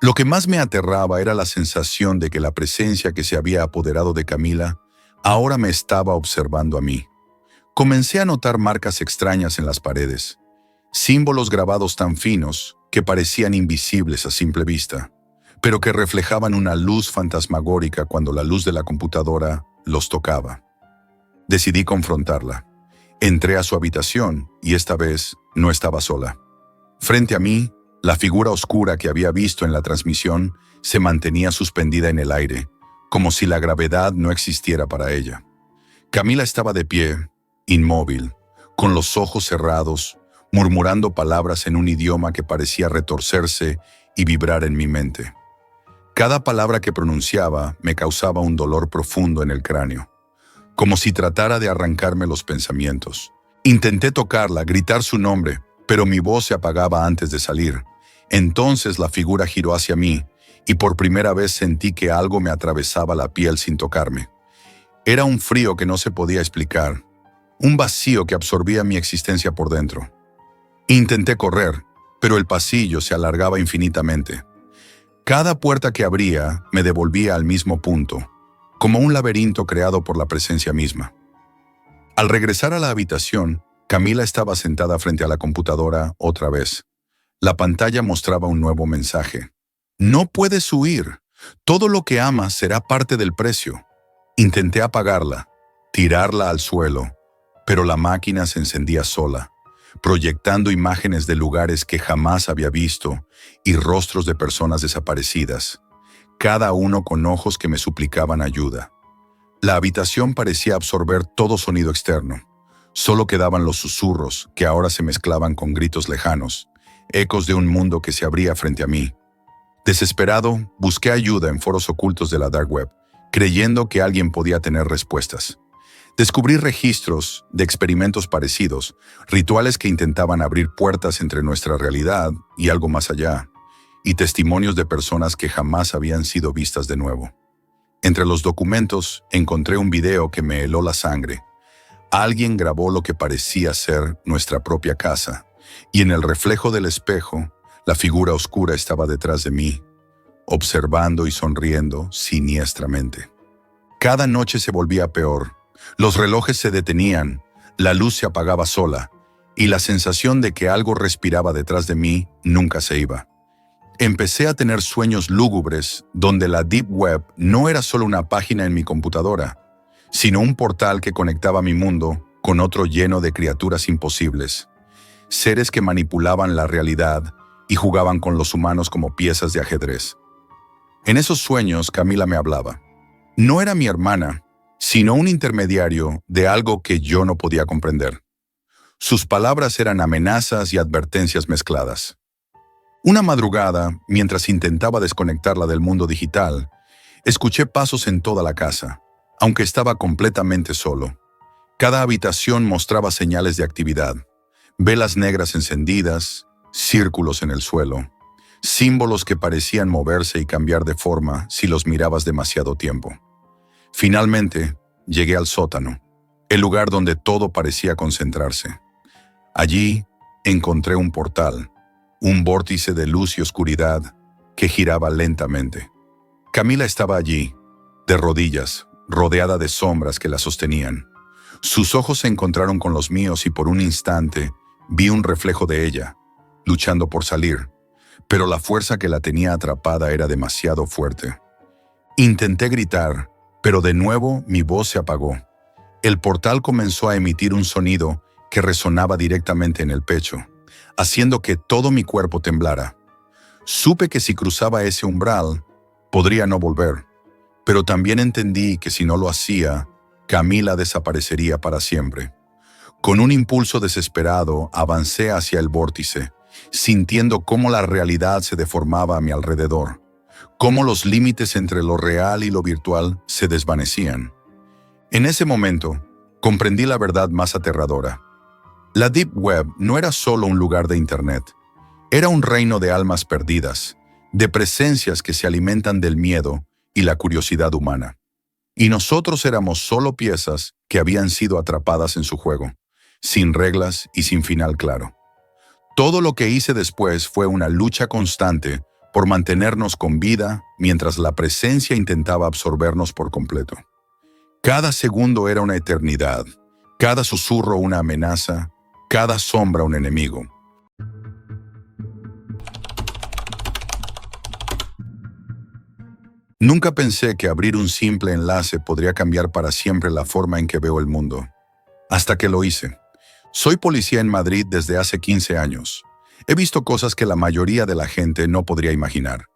Lo que más me aterraba era la sensación de que la presencia que se había apoderado de Camila ahora me estaba observando a mí. Comencé a notar marcas extrañas en las paredes, símbolos grabados tan finos que parecían invisibles a simple vista, pero que reflejaban una luz fantasmagórica cuando la luz de la computadora los tocaba. Decidí confrontarla. Entré a su habitación y esta vez no estaba sola. Frente a mí, la figura oscura que había visto en la transmisión se mantenía suspendida en el aire, como si la gravedad no existiera para ella. Camila estaba de pie, inmóvil, con los ojos cerrados, murmurando palabras en un idioma que parecía retorcerse y vibrar en mi mente. Cada palabra que pronunciaba me causaba un dolor profundo en el cráneo, como si tratara de arrancarme los pensamientos. Intenté tocarla, gritar su nombre, pero mi voz se apagaba antes de salir. Entonces la figura giró hacia mí y por primera vez sentí que algo me atravesaba la piel sin tocarme. Era un frío que no se podía explicar, un vacío que absorbía mi existencia por dentro. Intenté correr, pero el pasillo se alargaba infinitamente. Cada puerta que abría me devolvía al mismo punto, como un laberinto creado por la presencia misma. Al regresar a la habitación, Camila estaba sentada frente a la computadora otra vez. La pantalla mostraba un nuevo mensaje. No puedes huir. Todo lo que amas será parte del precio. Intenté apagarla, tirarla al suelo, pero la máquina se encendía sola, proyectando imágenes de lugares que jamás había visto y rostros de personas desaparecidas, cada uno con ojos que me suplicaban ayuda. La habitación parecía absorber todo sonido externo. Solo quedaban los susurros que ahora se mezclaban con gritos lejanos, ecos de un mundo que se abría frente a mí. Desesperado, busqué ayuda en foros ocultos de la Dark Web, creyendo que alguien podía tener respuestas. Descubrí registros de experimentos parecidos, rituales que intentaban abrir puertas entre nuestra realidad y algo más allá, y testimonios de personas que jamás habían sido vistas de nuevo. Entre los documentos encontré un video que me heló la sangre. Alguien grabó lo que parecía ser nuestra propia casa, y en el reflejo del espejo, la figura oscura estaba detrás de mí, observando y sonriendo siniestramente. Cada noche se volvía peor. Los relojes se detenían, la luz se apagaba sola, y la sensación de que algo respiraba detrás de mí nunca se iba. Empecé a tener sueños lúgubres donde la Deep Web no era solo una página en mi computadora, sino un portal que conectaba mi mundo con otro lleno de criaturas imposibles, seres que manipulaban la realidad y jugaban con los humanos como piezas de ajedrez. En esos sueños Camila me hablaba. No era mi hermana, sino un intermediario de algo que yo no podía comprender. Sus palabras eran amenazas y advertencias mezcladas. Una madrugada, mientras intentaba desconectarla del mundo digital, escuché pasos en toda la casa, aunque estaba completamente solo. Cada habitación mostraba señales de actividad, velas negras encendidas, círculos en el suelo, símbolos que parecían moverse y cambiar de forma si los mirabas demasiado tiempo. Finalmente, llegué al sótano, el lugar donde todo parecía concentrarse. Allí encontré un portal, un vórtice de luz y oscuridad que giraba lentamente. Camila estaba allí, de rodillas, rodeada de sombras que la sostenían. Sus ojos se encontraron con los míos y por un instante vi un reflejo de ella, luchando por salir, pero la fuerza que la tenía atrapada era demasiado fuerte. Intenté gritar, pero de nuevo mi voz se apagó. El portal comenzó a emitir un sonido que resonaba directamente en el pecho, haciendo que todo mi cuerpo temblara. Supe que si cruzaba ese umbral, podría no volver, pero también entendí que si no lo hacía, Camila desaparecería para siempre. Con un impulso desesperado, avancé hacia el vórtice, sintiendo cómo la realidad se deformaba a mi alrededor, cómo los límites entre lo real y lo virtual se desvanecían. En ese momento, comprendí la verdad más aterradora. La Deep Web no era solo un lugar de Internet, era un reino de almas perdidas, de presencias que se alimentan del miedo y la curiosidad humana. Y nosotros éramos solo piezas que habían sido atrapadas en su juego, sin reglas y sin final claro. Todo lo que hice después fue una lucha constante por mantenernos con vida mientras la presencia intentaba absorbernos por completo. Cada segundo era una eternidad, cada susurro una amenaza, cada sombra un enemigo. Nunca pensé que abrir un simple enlace podría cambiar para siempre la forma en que veo el mundo. Hasta que lo hice. Soy policía en Madrid desde hace 15 años. He visto cosas que la mayoría de la gente no podría imaginar.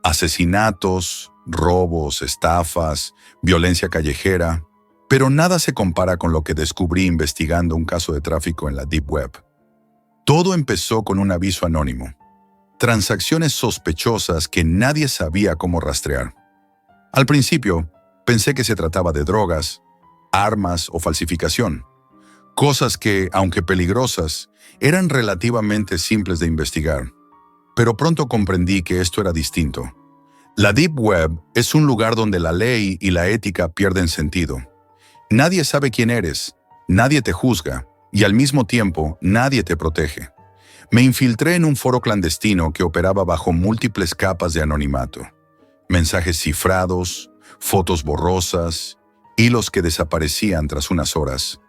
Asesinatos, robos, estafas, violencia callejera. Pero nada se compara con lo que descubrí investigando un caso de tráfico en la Deep Web. Todo empezó con un aviso anónimo. Transacciones sospechosas que nadie sabía cómo rastrear. Al principio, pensé que se trataba de drogas, armas o falsificación. Cosas que, aunque peligrosas, eran relativamente simples de investigar. Pero pronto comprendí que esto era distinto. La Deep Web es un lugar donde la ley y la ética pierden sentido. Nadie sabe quién eres, nadie te juzga y al mismo tiempo nadie te protege. Me infiltré en un foro clandestino que operaba bajo múltiples capas de anonimato. Mensajes cifrados, fotos borrosas, hilos que desaparecían tras unas horas.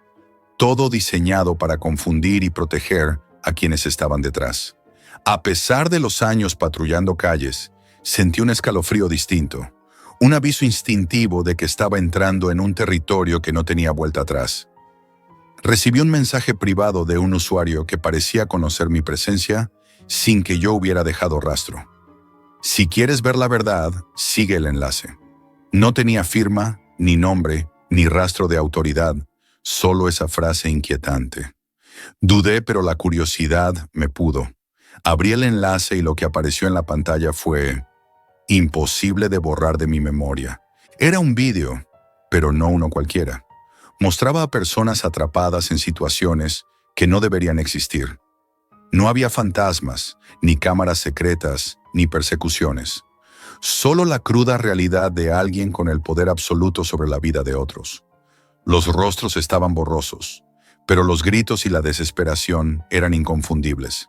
Todo diseñado para confundir y proteger a quienes estaban detrás. A pesar de los años patrullando calles, sentí un escalofrío distinto. Un aviso instintivo de que estaba entrando en un territorio que no tenía vuelta atrás. Recibí un mensaje privado de un usuario que parecía conocer mi presencia sin que yo hubiera dejado rastro. Si quieres ver la verdad, sigue el enlace. No tenía firma, ni nombre, ni rastro de autoridad, solo esa frase inquietante. Dudé, pero la curiosidad me pudo. Abrí el enlace y lo que apareció en la pantalla fue imposible de borrar de mi memoria. Era un vídeo, pero no uno cualquiera. Mostraba a personas atrapadas en situaciones que no deberían existir. No había fantasmas, ni cámaras secretas, ni persecuciones. Solo la cruda realidad de alguien con el poder absoluto sobre la vida de otros. Los rostros estaban borrosos, pero los gritos y la desesperación eran inconfundibles.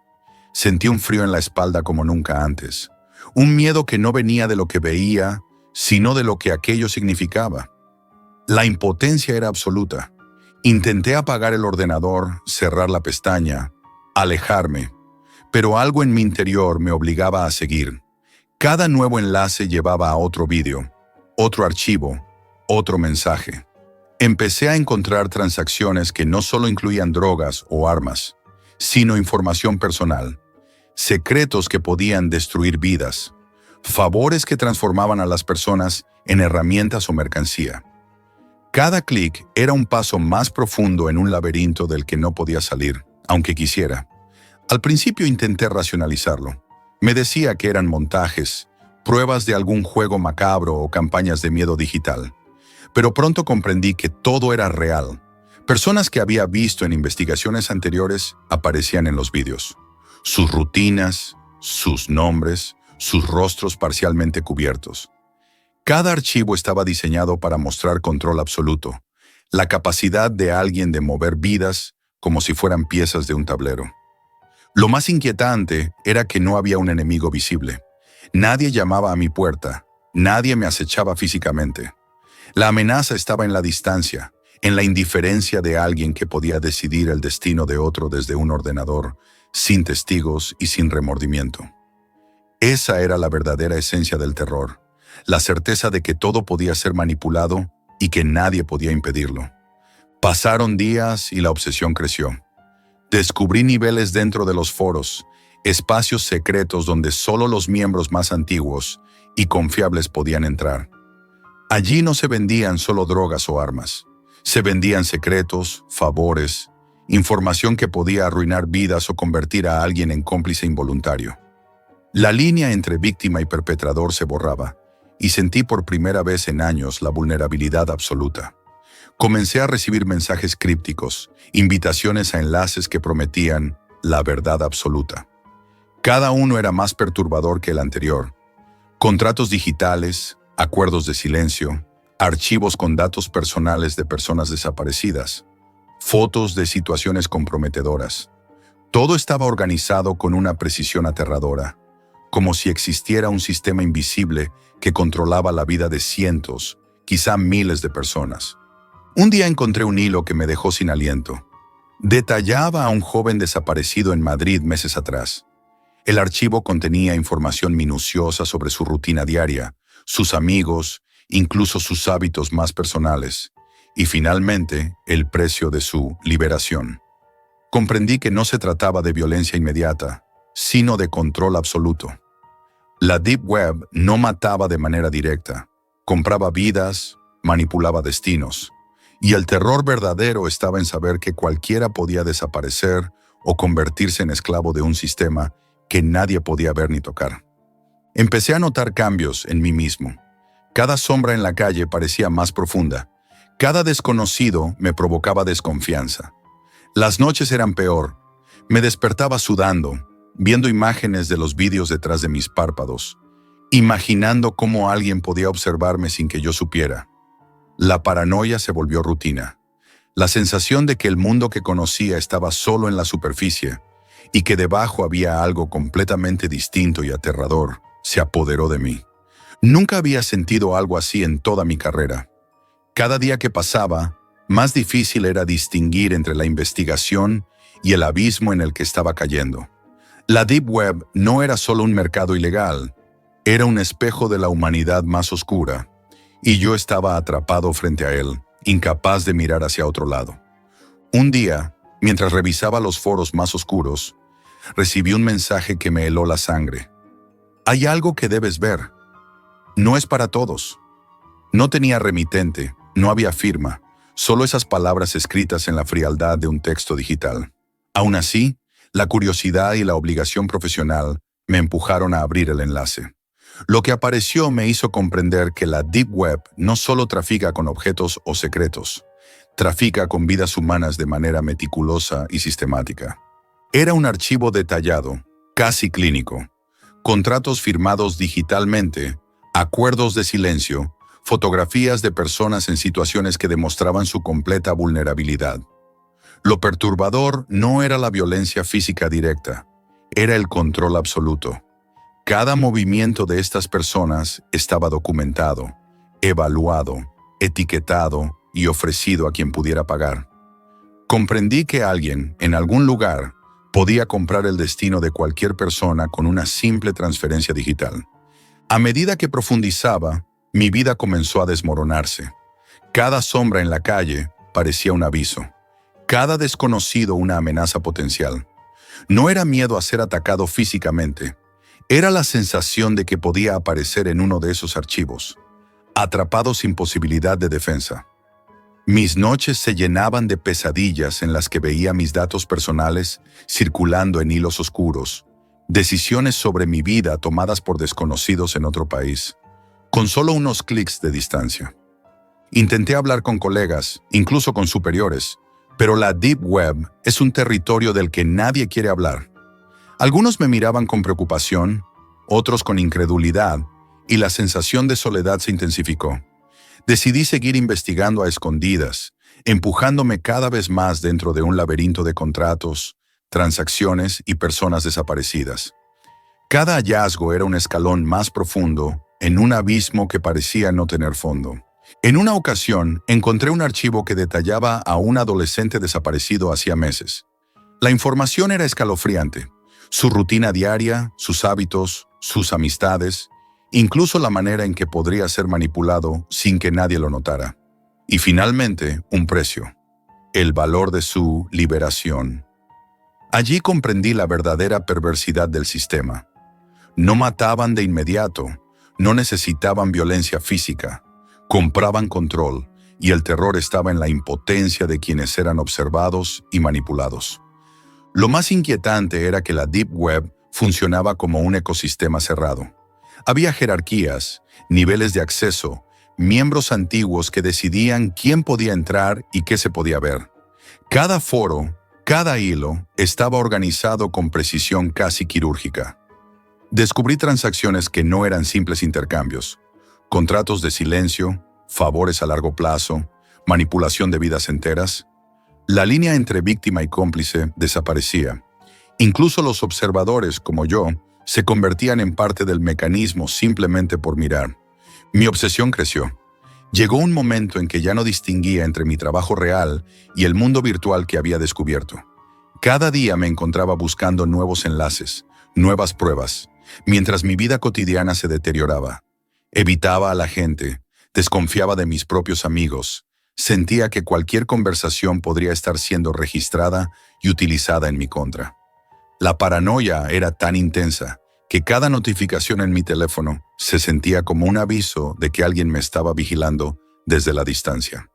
Sentí un frío en la espalda como nunca antes. Un miedo que no venía de lo que veía, sino de lo que aquello significaba. La impotencia era absoluta. Intenté apagar el ordenador, cerrar la pestaña, alejarme, pero algo en mi interior me obligaba a seguir. Cada nuevo enlace llevaba a otro vídeo, otro archivo, otro mensaje. Empecé a encontrar transacciones que no solo incluían drogas o armas, sino información personal. Secretos que podían destruir vidas, favores que transformaban a las personas en herramientas o mercancía. Cada clic era un paso más profundo en un laberinto del que no podía salir, aunque quisiera. Al principio intenté racionalizarlo. Me decía que eran montajes, pruebas de algún juego macabro o campañas de miedo digital. Pero pronto comprendí que todo era real. Personas que había visto en investigaciones anteriores aparecían en los vídeos. Sus rutinas, sus nombres, sus rostros parcialmente cubiertos. Cada archivo estaba diseñado para mostrar control absoluto, la capacidad de alguien de mover vidas como si fueran piezas de un tablero. Lo más inquietante era que no había un enemigo visible. Nadie llamaba a mi puerta, nadie me acechaba físicamente. La amenaza estaba en la distancia, en la indiferencia de alguien que podía decidir el destino de otro desde un ordenador, sin testigos y sin remordimiento. Esa era la verdadera esencia del terror, la certeza de que todo podía ser manipulado y que nadie podía impedirlo. Pasaron días y la obsesión creció. Descubrí niveles dentro de los foros, espacios secretos donde solo los miembros más antiguos y confiables podían entrar. Allí no se vendían solo drogas o armas. Se vendían secretos, favores, información que podía arruinar vidas o convertir a alguien en cómplice involuntario. La línea entre víctima y perpetrador se borraba, y sentí por primera vez en años la vulnerabilidad absoluta. Comencé a recibir mensajes crípticos, invitaciones a enlaces que prometían la verdad absoluta. Cada uno era más perturbador que el anterior. Contratos digitales, acuerdos de silencio, archivos con datos personales de personas desaparecidas, fotos de situaciones comprometedoras. Todo estaba organizado con una precisión aterradora, como si existiera un sistema invisible que controlaba la vida de cientos, quizá miles de personas. Un día encontré un hilo que me dejó sin aliento. Detallaba a un joven desaparecido en Madrid meses atrás. El archivo contenía información minuciosa sobre su rutina diaria, sus amigos, incluso sus hábitos más personales, y finalmente el precio de su liberación. Comprendí que no se trataba de violencia inmediata, sino de control absoluto. La Deep Web no mataba de manera directa, compraba vidas, manipulaba destinos, y el terror verdadero estaba en saber que cualquiera podía desaparecer o convertirse en esclavo de un sistema que nadie podía ver ni tocar. Empecé a notar cambios en mí mismo. Cada sombra en la calle parecía más profunda. Cada desconocido me provocaba desconfianza. Las noches eran peor. Me despertaba sudando, viendo imágenes de los vídeos detrás de mis párpados, imaginando cómo alguien podía observarme sin que yo supiera. La paranoia se volvió rutina. La sensación de que el mundo que conocía estaba solo en la superficie y que debajo había algo completamente distinto y aterrador se apoderó de mí. Nunca había sentido algo así en toda mi carrera. Cada día que pasaba, más difícil era distinguir entre la investigación y el abismo en el que estaba cayendo. La Deep Web no era solo un mercado ilegal, era un espejo de la humanidad más oscura, y yo estaba atrapado frente a él, incapaz de mirar hacia otro lado. Un día, mientras revisaba los foros más oscuros, recibí un mensaje que me heló la sangre. Hay algo que debes ver. No es para todos. No tenía remitente, no había firma, solo esas palabras escritas en la frialdad de un texto digital. Aún así, la curiosidad y la obligación profesional me empujaron a abrir el enlace. Lo que apareció me hizo comprender que la Deep Web no solo trafica con objetos o secretos, trafica con vidas humanas de manera meticulosa y sistemática. Era un archivo detallado, casi clínico, contratos firmados digitalmente, acuerdos de silencio, fotografías de personas en situaciones que demostraban su completa vulnerabilidad. Lo perturbador no era la violencia física directa, era el control absoluto. Cada movimiento de estas personas estaba documentado, evaluado, etiquetado y ofrecido a quien pudiera pagar. Comprendí que alguien, en algún lugar, podía comprar el destino de cualquier persona con una simple transferencia digital. A medida que profundizaba, mi vida comenzó a desmoronarse. Cada sombra en la calle parecía un aviso. Cada desconocido una amenaza potencial. No era miedo a ser atacado físicamente. Era la sensación de que podía aparecer en uno de esos archivos, atrapado sin posibilidad de defensa. Mis noches se llenaban de pesadillas en las que veía mis datos personales circulando en hilos oscuros, decisiones sobre mi vida tomadas por desconocidos en otro país, con solo unos clics de distancia. Intenté hablar con colegas, incluso con superiores, pero la Deep Web es un territorio del que nadie quiere hablar. Algunos me miraban con preocupación, otros con incredulidad, y la sensación de soledad se intensificó. Decidí seguir investigando a escondidas, empujándome cada vez más dentro de un laberinto de contratos, transacciones y personas desaparecidas. Cada hallazgo era un escalón más profundo en un abismo que parecía no tener fondo. En una ocasión, encontré un archivo que detallaba a un adolescente desaparecido hacía meses. La información era escalofriante. Su rutina diaria, sus hábitos, sus amistades, incluso la manera en que podría ser manipulado sin que nadie lo notara. Y finalmente, un precio: el valor de su liberación. Allí comprendí la verdadera perversidad del sistema. No mataban de inmediato, no necesitaban violencia física, compraban control, y el terror estaba en la impotencia de quienes eran observados y manipulados. Lo más inquietante era que la Deep Web funcionaba como un ecosistema cerrado. Había jerarquías, niveles de acceso, miembros antiguos que decidían quién podía entrar y qué se podía ver. Cada foro, cada hilo, estaba organizado con precisión casi quirúrgica. Descubrí transacciones que no eran simples intercambios, contratos de silencio, favores a largo plazo, manipulación de vidas enteras. La línea entre víctima y cómplice desaparecía. Incluso los observadores, como yo, se convertían en parte del mecanismo simplemente por mirar. Mi obsesión creció. Llegó un momento en que ya no distinguía entre mi trabajo real y el mundo virtual que había descubierto. Cada día me encontraba buscando nuevos enlaces, nuevas pruebas, mientras mi vida cotidiana se deterioraba. Evitaba a la gente, desconfiaba de mis propios amigos, sentía que cualquier conversación podría estar siendo registrada y utilizada en mi contra. La paranoia era tan intensa que cada notificación en mi teléfono se sentía como un aviso de que alguien me estaba vigilando desde la distancia.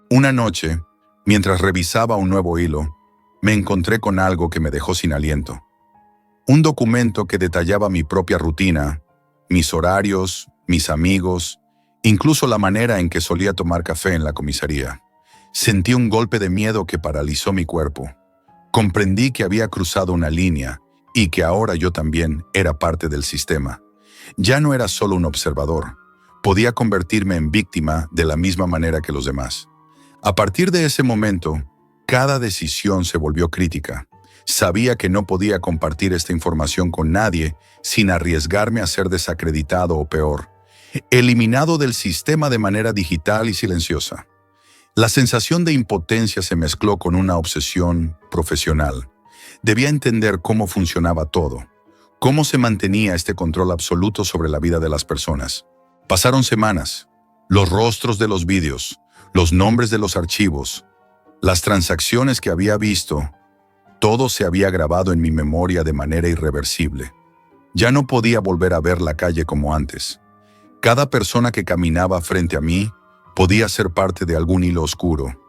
Una noche, mientras revisaba un nuevo hilo, me encontré con algo que me dejó sin aliento. Un documento que detallaba mi propia rutina, mis horarios, mis amigos, incluso la manera en que solía tomar café en la comisaría. Sentí un golpe de miedo que paralizó mi cuerpo. Comprendí que había cruzado una línea y que ahora yo también era parte del sistema. Ya no era solo un observador. Podía convertirme en víctima de la misma manera que los demás. A partir de ese momento, cada decisión se volvió crítica. Sabía que no podía compartir esta información con nadie sin arriesgarme a ser desacreditado o peor, eliminado del sistema de manera digital y silenciosa. La sensación de impotencia se mezcló con una obsesión profesional. Debía entender cómo funcionaba todo, cómo se mantenía este control absoluto sobre la vida de las personas. Pasaron semanas, los rostros de los vídeos, los nombres de los archivos, las transacciones que había visto, todo se había grabado en mi memoria de manera irreversible. Ya no podía volver a ver la calle como antes. Cada persona que caminaba frente a mí podía ser parte de algún hilo oscuro,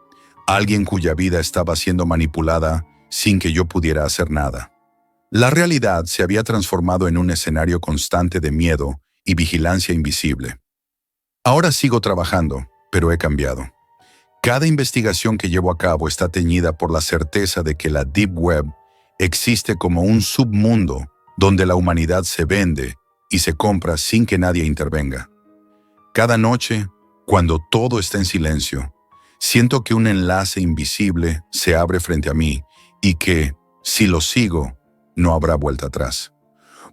alguien cuya vida estaba siendo manipulada sin que yo pudiera hacer nada. La realidad se había transformado en un escenario constante de miedo y vigilancia invisible. Ahora sigo trabajando, pero he cambiado. Cada investigación que llevo a cabo está teñida por la certeza de que la Deep Web existe como un submundo donde la humanidad se vende y se compra sin que nadie intervenga. Cada noche, cuando todo está en silencio, siento que un enlace invisible se abre frente a mí y que, si lo sigo, no habrá vuelta atrás.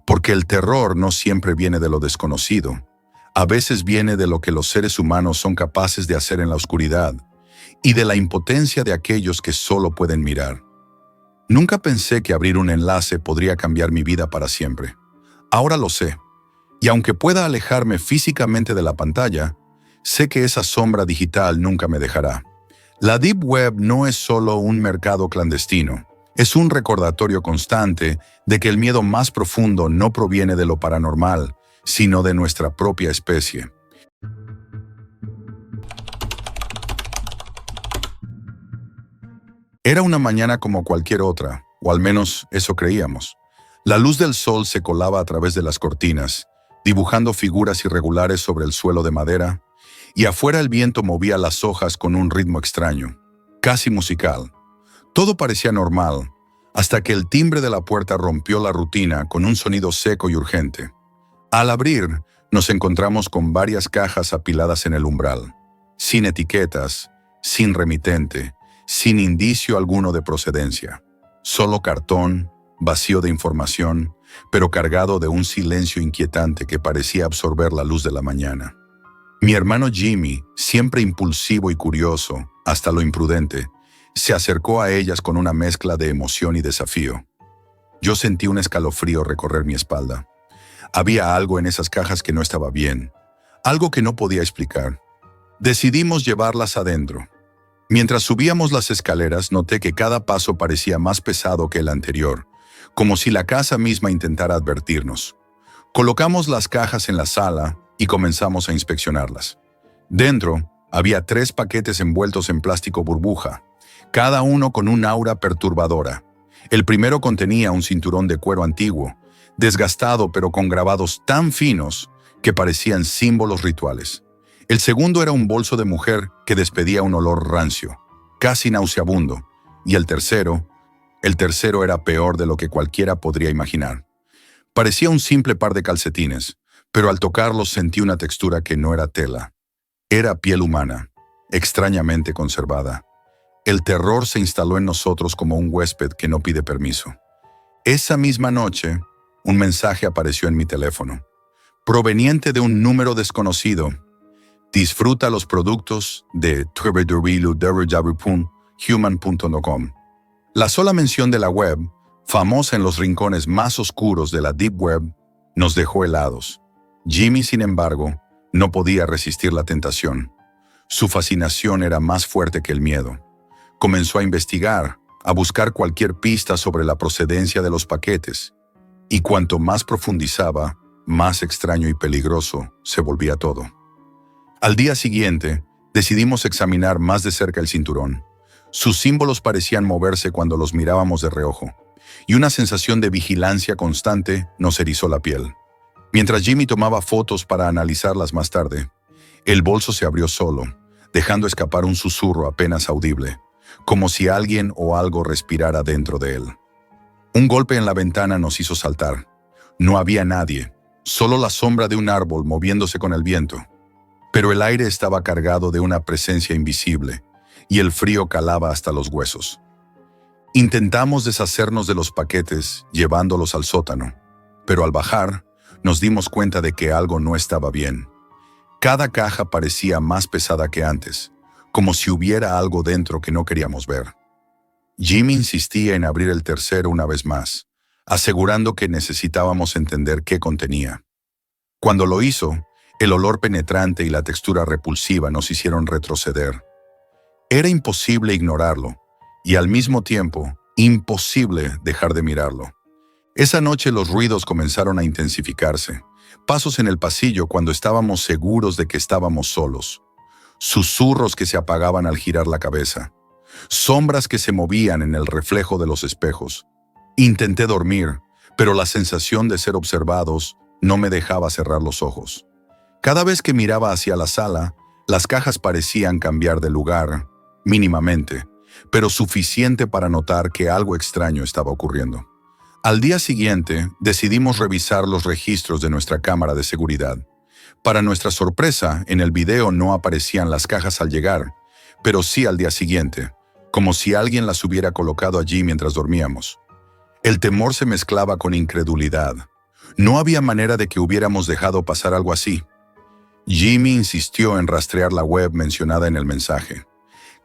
Porque el terror no siempre viene de lo desconocido. A veces viene de lo que los seres humanos son capaces de hacer en la oscuridad y de la impotencia de aquellos que solo pueden mirar. Nunca pensé que abrir un enlace podría cambiar mi vida para siempre. Ahora lo sé. Y aunque pueda alejarme físicamente de la pantalla, sé que esa sombra digital nunca me dejará. La Deep Web no es solo un mercado clandestino, es un recordatorio constante de que el miedo más profundo no proviene de lo paranormal, sino de nuestra propia especie. Era una mañana como cualquier otra, o al menos eso creíamos. La luz del sol se colaba a través de las cortinas, dibujando figuras irregulares sobre el suelo de madera, y afuera el viento movía las hojas con un ritmo extraño, casi musical. Todo parecía normal, hasta que el timbre de la puerta rompió la rutina con un sonido seco y urgente. Al abrir, nos encontramos con varias cajas apiladas en el umbral, sin etiquetas, sin remitente, sin indicio alguno de procedencia. Solo cartón, vacío de información, pero cargado de un silencio inquietante que parecía absorber la luz de la mañana. Mi hermano Jimmy, siempre impulsivo y curioso, hasta lo imprudente, se acercó a ellas con una mezcla de emoción y desafío. Yo sentí un escalofrío recorrer mi espalda. Había algo en esas cajas que no estaba bien, algo que no podía explicar. Decidimos llevarlas adentro. Mientras subíamos las escaleras, noté que cada paso parecía más pesado que el anterior, como si la casa misma intentara advertirnos. Colocamos las cajas en la sala y comenzamos a inspeccionarlas. Dentro, había 3 paquetes envueltos en plástico burbuja, cada uno con un aura perturbadora. El primero contenía un cinturón de cuero antiguo, desgastado pero con grabados tan finos que parecían símbolos rituales. El segundo era un bolso de mujer que despedía un olor rancio, casi nauseabundo. Y el tercero era peor de lo que cualquiera podría imaginar. Parecía un simple par de calcetines, pero al tocarlos sentí una textura que no era tela. Era piel humana, extrañamente conservada. El terror se instaló en nosotros como un huésped que no pide permiso. Esa misma noche, un mensaje apareció en mi teléfono, proveniente de un número desconocido. Disfruta los productos de www.human.com. La sola mención de la web, famosa en los rincones más oscuros de la Deep Web, nos dejó helados. Jimmy, sin embargo, no podía resistir la tentación. Su fascinación era más fuerte que el miedo. Comenzó a investigar, a buscar cualquier pista sobre la procedencia de los paquetes, y cuanto más profundizaba, más extraño y peligroso se volvía todo. Al día siguiente, decidimos examinar más de cerca el cinturón. Sus símbolos parecían moverse cuando los mirábamos de reojo, y una sensación de vigilancia constante nos erizó la piel. Mientras Jimmy tomaba fotos para analizarlas más tarde, el bolso se abrió solo, dejando escapar un susurro apenas audible, como si alguien o algo respirara dentro de él. Un golpe en la ventana nos hizo saltar. No había nadie, solo la sombra de un árbol moviéndose con el viento. Pero el aire estaba cargado de una presencia invisible, y el frío calaba hasta los huesos. Intentamos deshacernos de los paquetes llevándolos al sótano, pero al bajar, nos dimos cuenta de que algo no estaba bien. Cada caja parecía más pesada que antes, como si hubiera algo dentro que no queríamos ver. Jimmy insistía en abrir el tercero una vez más, asegurando que necesitábamos entender qué contenía. Cuando lo hizo, el olor penetrante y la textura repulsiva nos hicieron retroceder. Era imposible ignorarlo, y al mismo tiempo, imposible dejar de mirarlo. Esa noche los ruidos comenzaron a intensificarse, pasos en el pasillo cuando estábamos seguros de que estábamos solos, susurros que se apagaban al girar la cabeza, sombras que se movían en el reflejo de los espejos. Intenté dormir, pero la sensación de ser observados no me dejaba cerrar los ojos. Cada vez que miraba hacia la sala, las cajas parecían cambiar de lugar, mínimamente, pero suficiente para notar que algo extraño estaba ocurriendo. Al día siguiente, decidimos revisar los registros de nuestra cámara de seguridad. Para nuestra sorpresa, en el video no aparecían las cajas al llegar, pero sí al día siguiente, como si alguien las hubiera colocado allí mientras dormíamos. El temor se mezclaba con incredulidad. No había manera de que hubiéramos dejado pasar algo así. Jimmy insistió en rastrear la web mencionada en el mensaje.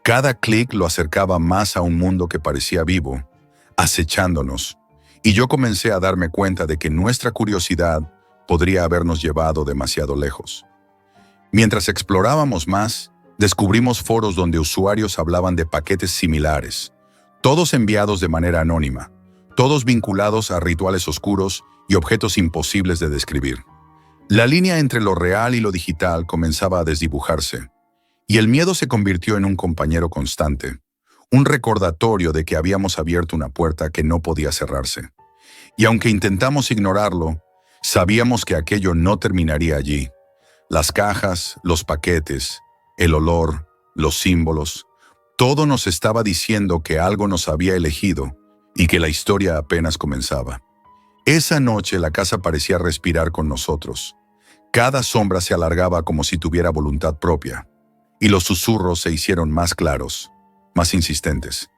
Cada clic lo acercaba más a un mundo que parecía vivo, acechándonos, y yo comencé a darme cuenta de que nuestra curiosidad podría habernos llevado demasiado lejos. Mientras explorábamos más, descubrimos foros donde usuarios hablaban de paquetes similares, todos enviados de manera anónima, todos vinculados a rituales oscuros y objetos imposibles de describir. La línea entre lo real y lo digital comenzaba a desdibujarse, y el miedo se convirtió en un compañero constante, un recordatorio de que habíamos abierto una puerta que no podía cerrarse. Y aunque intentamos ignorarlo, sabíamos que aquello no terminaría allí. Las cajas, los paquetes, el olor, los símbolos, todo nos estaba diciendo que algo nos había elegido y que la historia apenas comenzaba. Esa noche la casa parecía respirar con nosotros. Cada sombra se alargaba como si tuviera voluntad propia, y los susurros se hicieron más claros, más insistentes.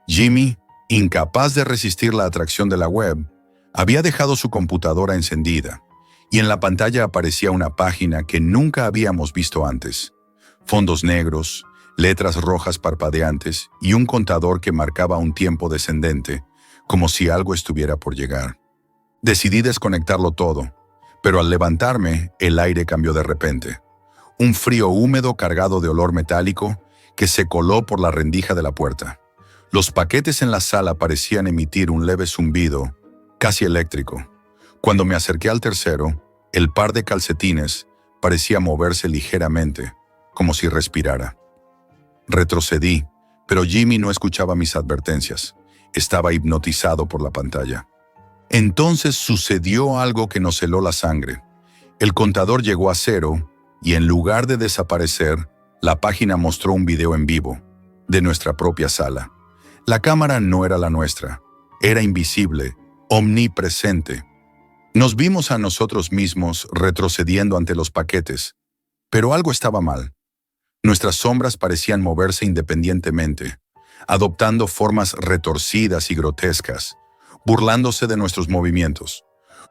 Jimmy, incapaz de resistir la atracción de la web, había dejado su computadora encendida, y en la pantalla aparecía una página que nunca habíamos visto antes. Fondos negros, letras rojas parpadeantes y un contador que marcaba un tiempo descendente, como si algo estuviera por llegar. Decidí desconectarlo todo, pero al levantarme, el aire cambió de repente. Un frío húmedo cargado de olor metálico que se coló por la rendija de la puerta. Los paquetes en la sala parecían emitir un leve zumbido, casi eléctrico. Cuando me acerqué al tercero, el par de calcetines parecía moverse ligeramente, como si respirara. Retrocedí, pero Jimmy no escuchaba mis advertencias. Estaba hipnotizado por la pantalla. Entonces sucedió algo que nos heló la sangre. El contador llegó a 0 y en lugar de desaparecer, la página mostró un video en vivo de nuestra propia sala. La cámara no era la nuestra, era invisible, omnipresente. Nos vimos a nosotros mismos retrocediendo ante los paquetes, pero algo estaba mal. Nuestras sombras parecían moverse independientemente, adoptando formas retorcidas y grotescas, burlándose de nuestros movimientos.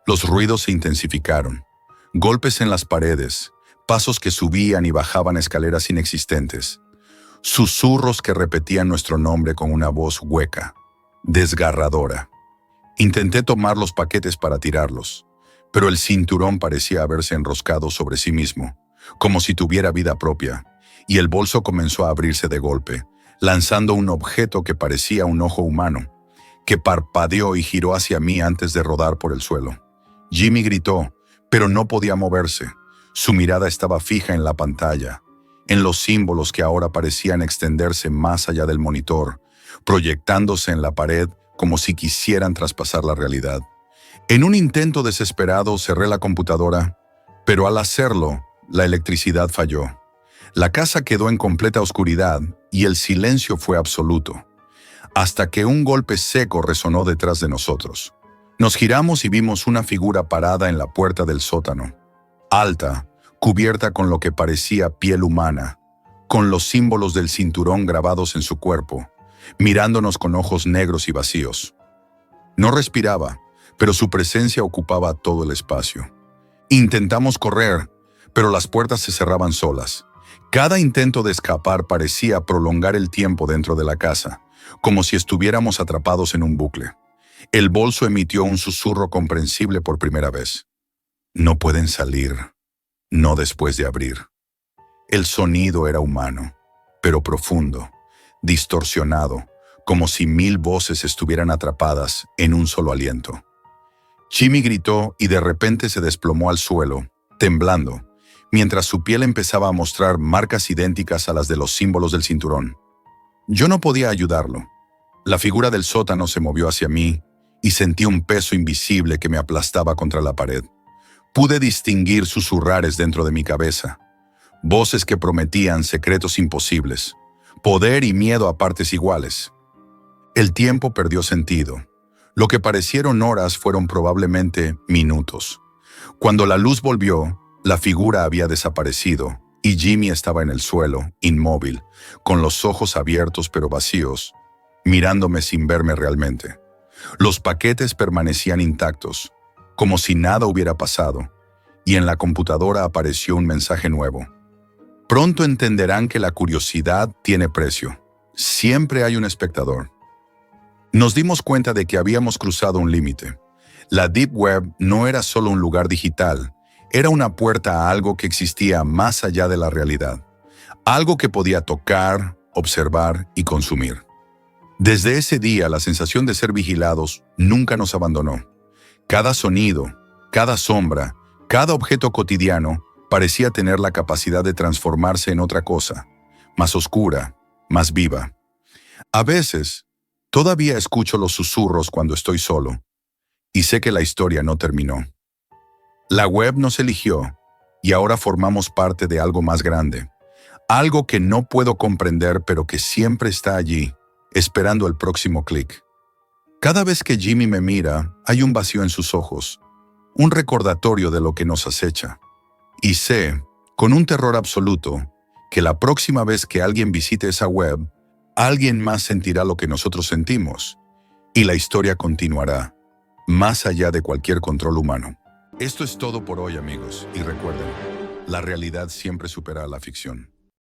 Los ruidos se intensificaron. Golpes en las paredes, pasos que subían y bajaban escaleras inexistentes, susurros que repetían nuestro nombre con una voz hueca, desgarradora. Intenté tomar los paquetes para tirarlos, pero el cinturón parecía haberse enroscado sobre sí mismo, como si tuviera vida propia, y el bolso comenzó a abrirse de golpe, lanzando un objeto que parecía un ojo humano, que parpadeó y giró hacia mí antes de rodar por el suelo. Jimmy gritó, pero no podía moverse. Su mirada estaba fija en la pantalla, en los símbolos que ahora parecían extenderse más allá del monitor, proyectándose en la pared como si quisieran traspasar la realidad. En un intento desesperado cerré la computadora, pero al hacerlo, la electricidad falló. La casa quedó en completa oscuridad y el silencio fue absoluto, hasta que un golpe seco resonó detrás de nosotros. Nos giramos y vimos una figura parada en la puerta del sótano, alta, cubierta con lo que parecía piel humana, con los símbolos del cinturón grabados en su cuerpo, mirándonos con ojos negros y vacíos. No respiraba, pero su presencia ocupaba todo el espacio. Intentamos correr, pero las puertas se cerraban solas. Cada intento de escapar parecía prolongar el tiempo dentro de la casa, como si estuviéramos atrapados en un bucle. El bolso emitió un susurro comprensible por primera vez. No pueden salir, no después de abrir. El sonido era humano, pero profundo, distorsionado, como si 1000 voces estuvieran atrapadas en un solo aliento. Jimmy gritó y de repente se desplomó al suelo, temblando, mientras su piel empezaba a mostrar marcas idénticas a las de los símbolos del cinturón. Yo no podía ayudarlo. La figura del sótano se movió hacia mí y sentí un peso invisible que me aplastaba contra la pared. Pude distinguir susurrares dentro de mi cabeza, voces que prometían secretos imposibles, poder y miedo a partes iguales. El tiempo perdió sentido. Lo que parecieron horas fueron probablemente minutos. Cuando la luz volvió, la figura había desaparecido y Jimmy estaba en el suelo, inmóvil, con los ojos abiertos pero vacíos, mirándome sin verme realmente. Los paquetes permanecían intactos, como si nada hubiera pasado, y en la computadora apareció un mensaje nuevo. Pronto entenderán que la curiosidad tiene precio. Siempre hay un espectador. Nos dimos cuenta de que habíamos cruzado un límite. La Deep Web no era solo un lugar digital, era una puerta a algo que existía más allá de la realidad, algo que podía tocar, observar y consumir. Desde ese día, la sensación de ser vigilados nunca nos abandonó. Cada sonido, cada sombra, cada objeto cotidiano parecía tener la capacidad de transformarse en otra cosa, más oscura, más viva. A veces, todavía escucho los susurros cuando estoy solo, y sé que la historia no terminó. La web nos eligió, y ahora formamos parte de algo más grande, algo que no puedo comprender pero que siempre está allí, esperando el próximo clic. Cada vez que Jimmy me mira, hay un vacío en sus ojos, un recordatorio de lo que nos acecha. Y sé, con un terror absoluto, que la próxima vez que alguien visite esa web, alguien más sentirá lo que nosotros sentimos, y la historia continuará, más allá de cualquier control humano. Esto es todo por hoy, amigos, y recuerden, la realidad siempre supera a la ficción.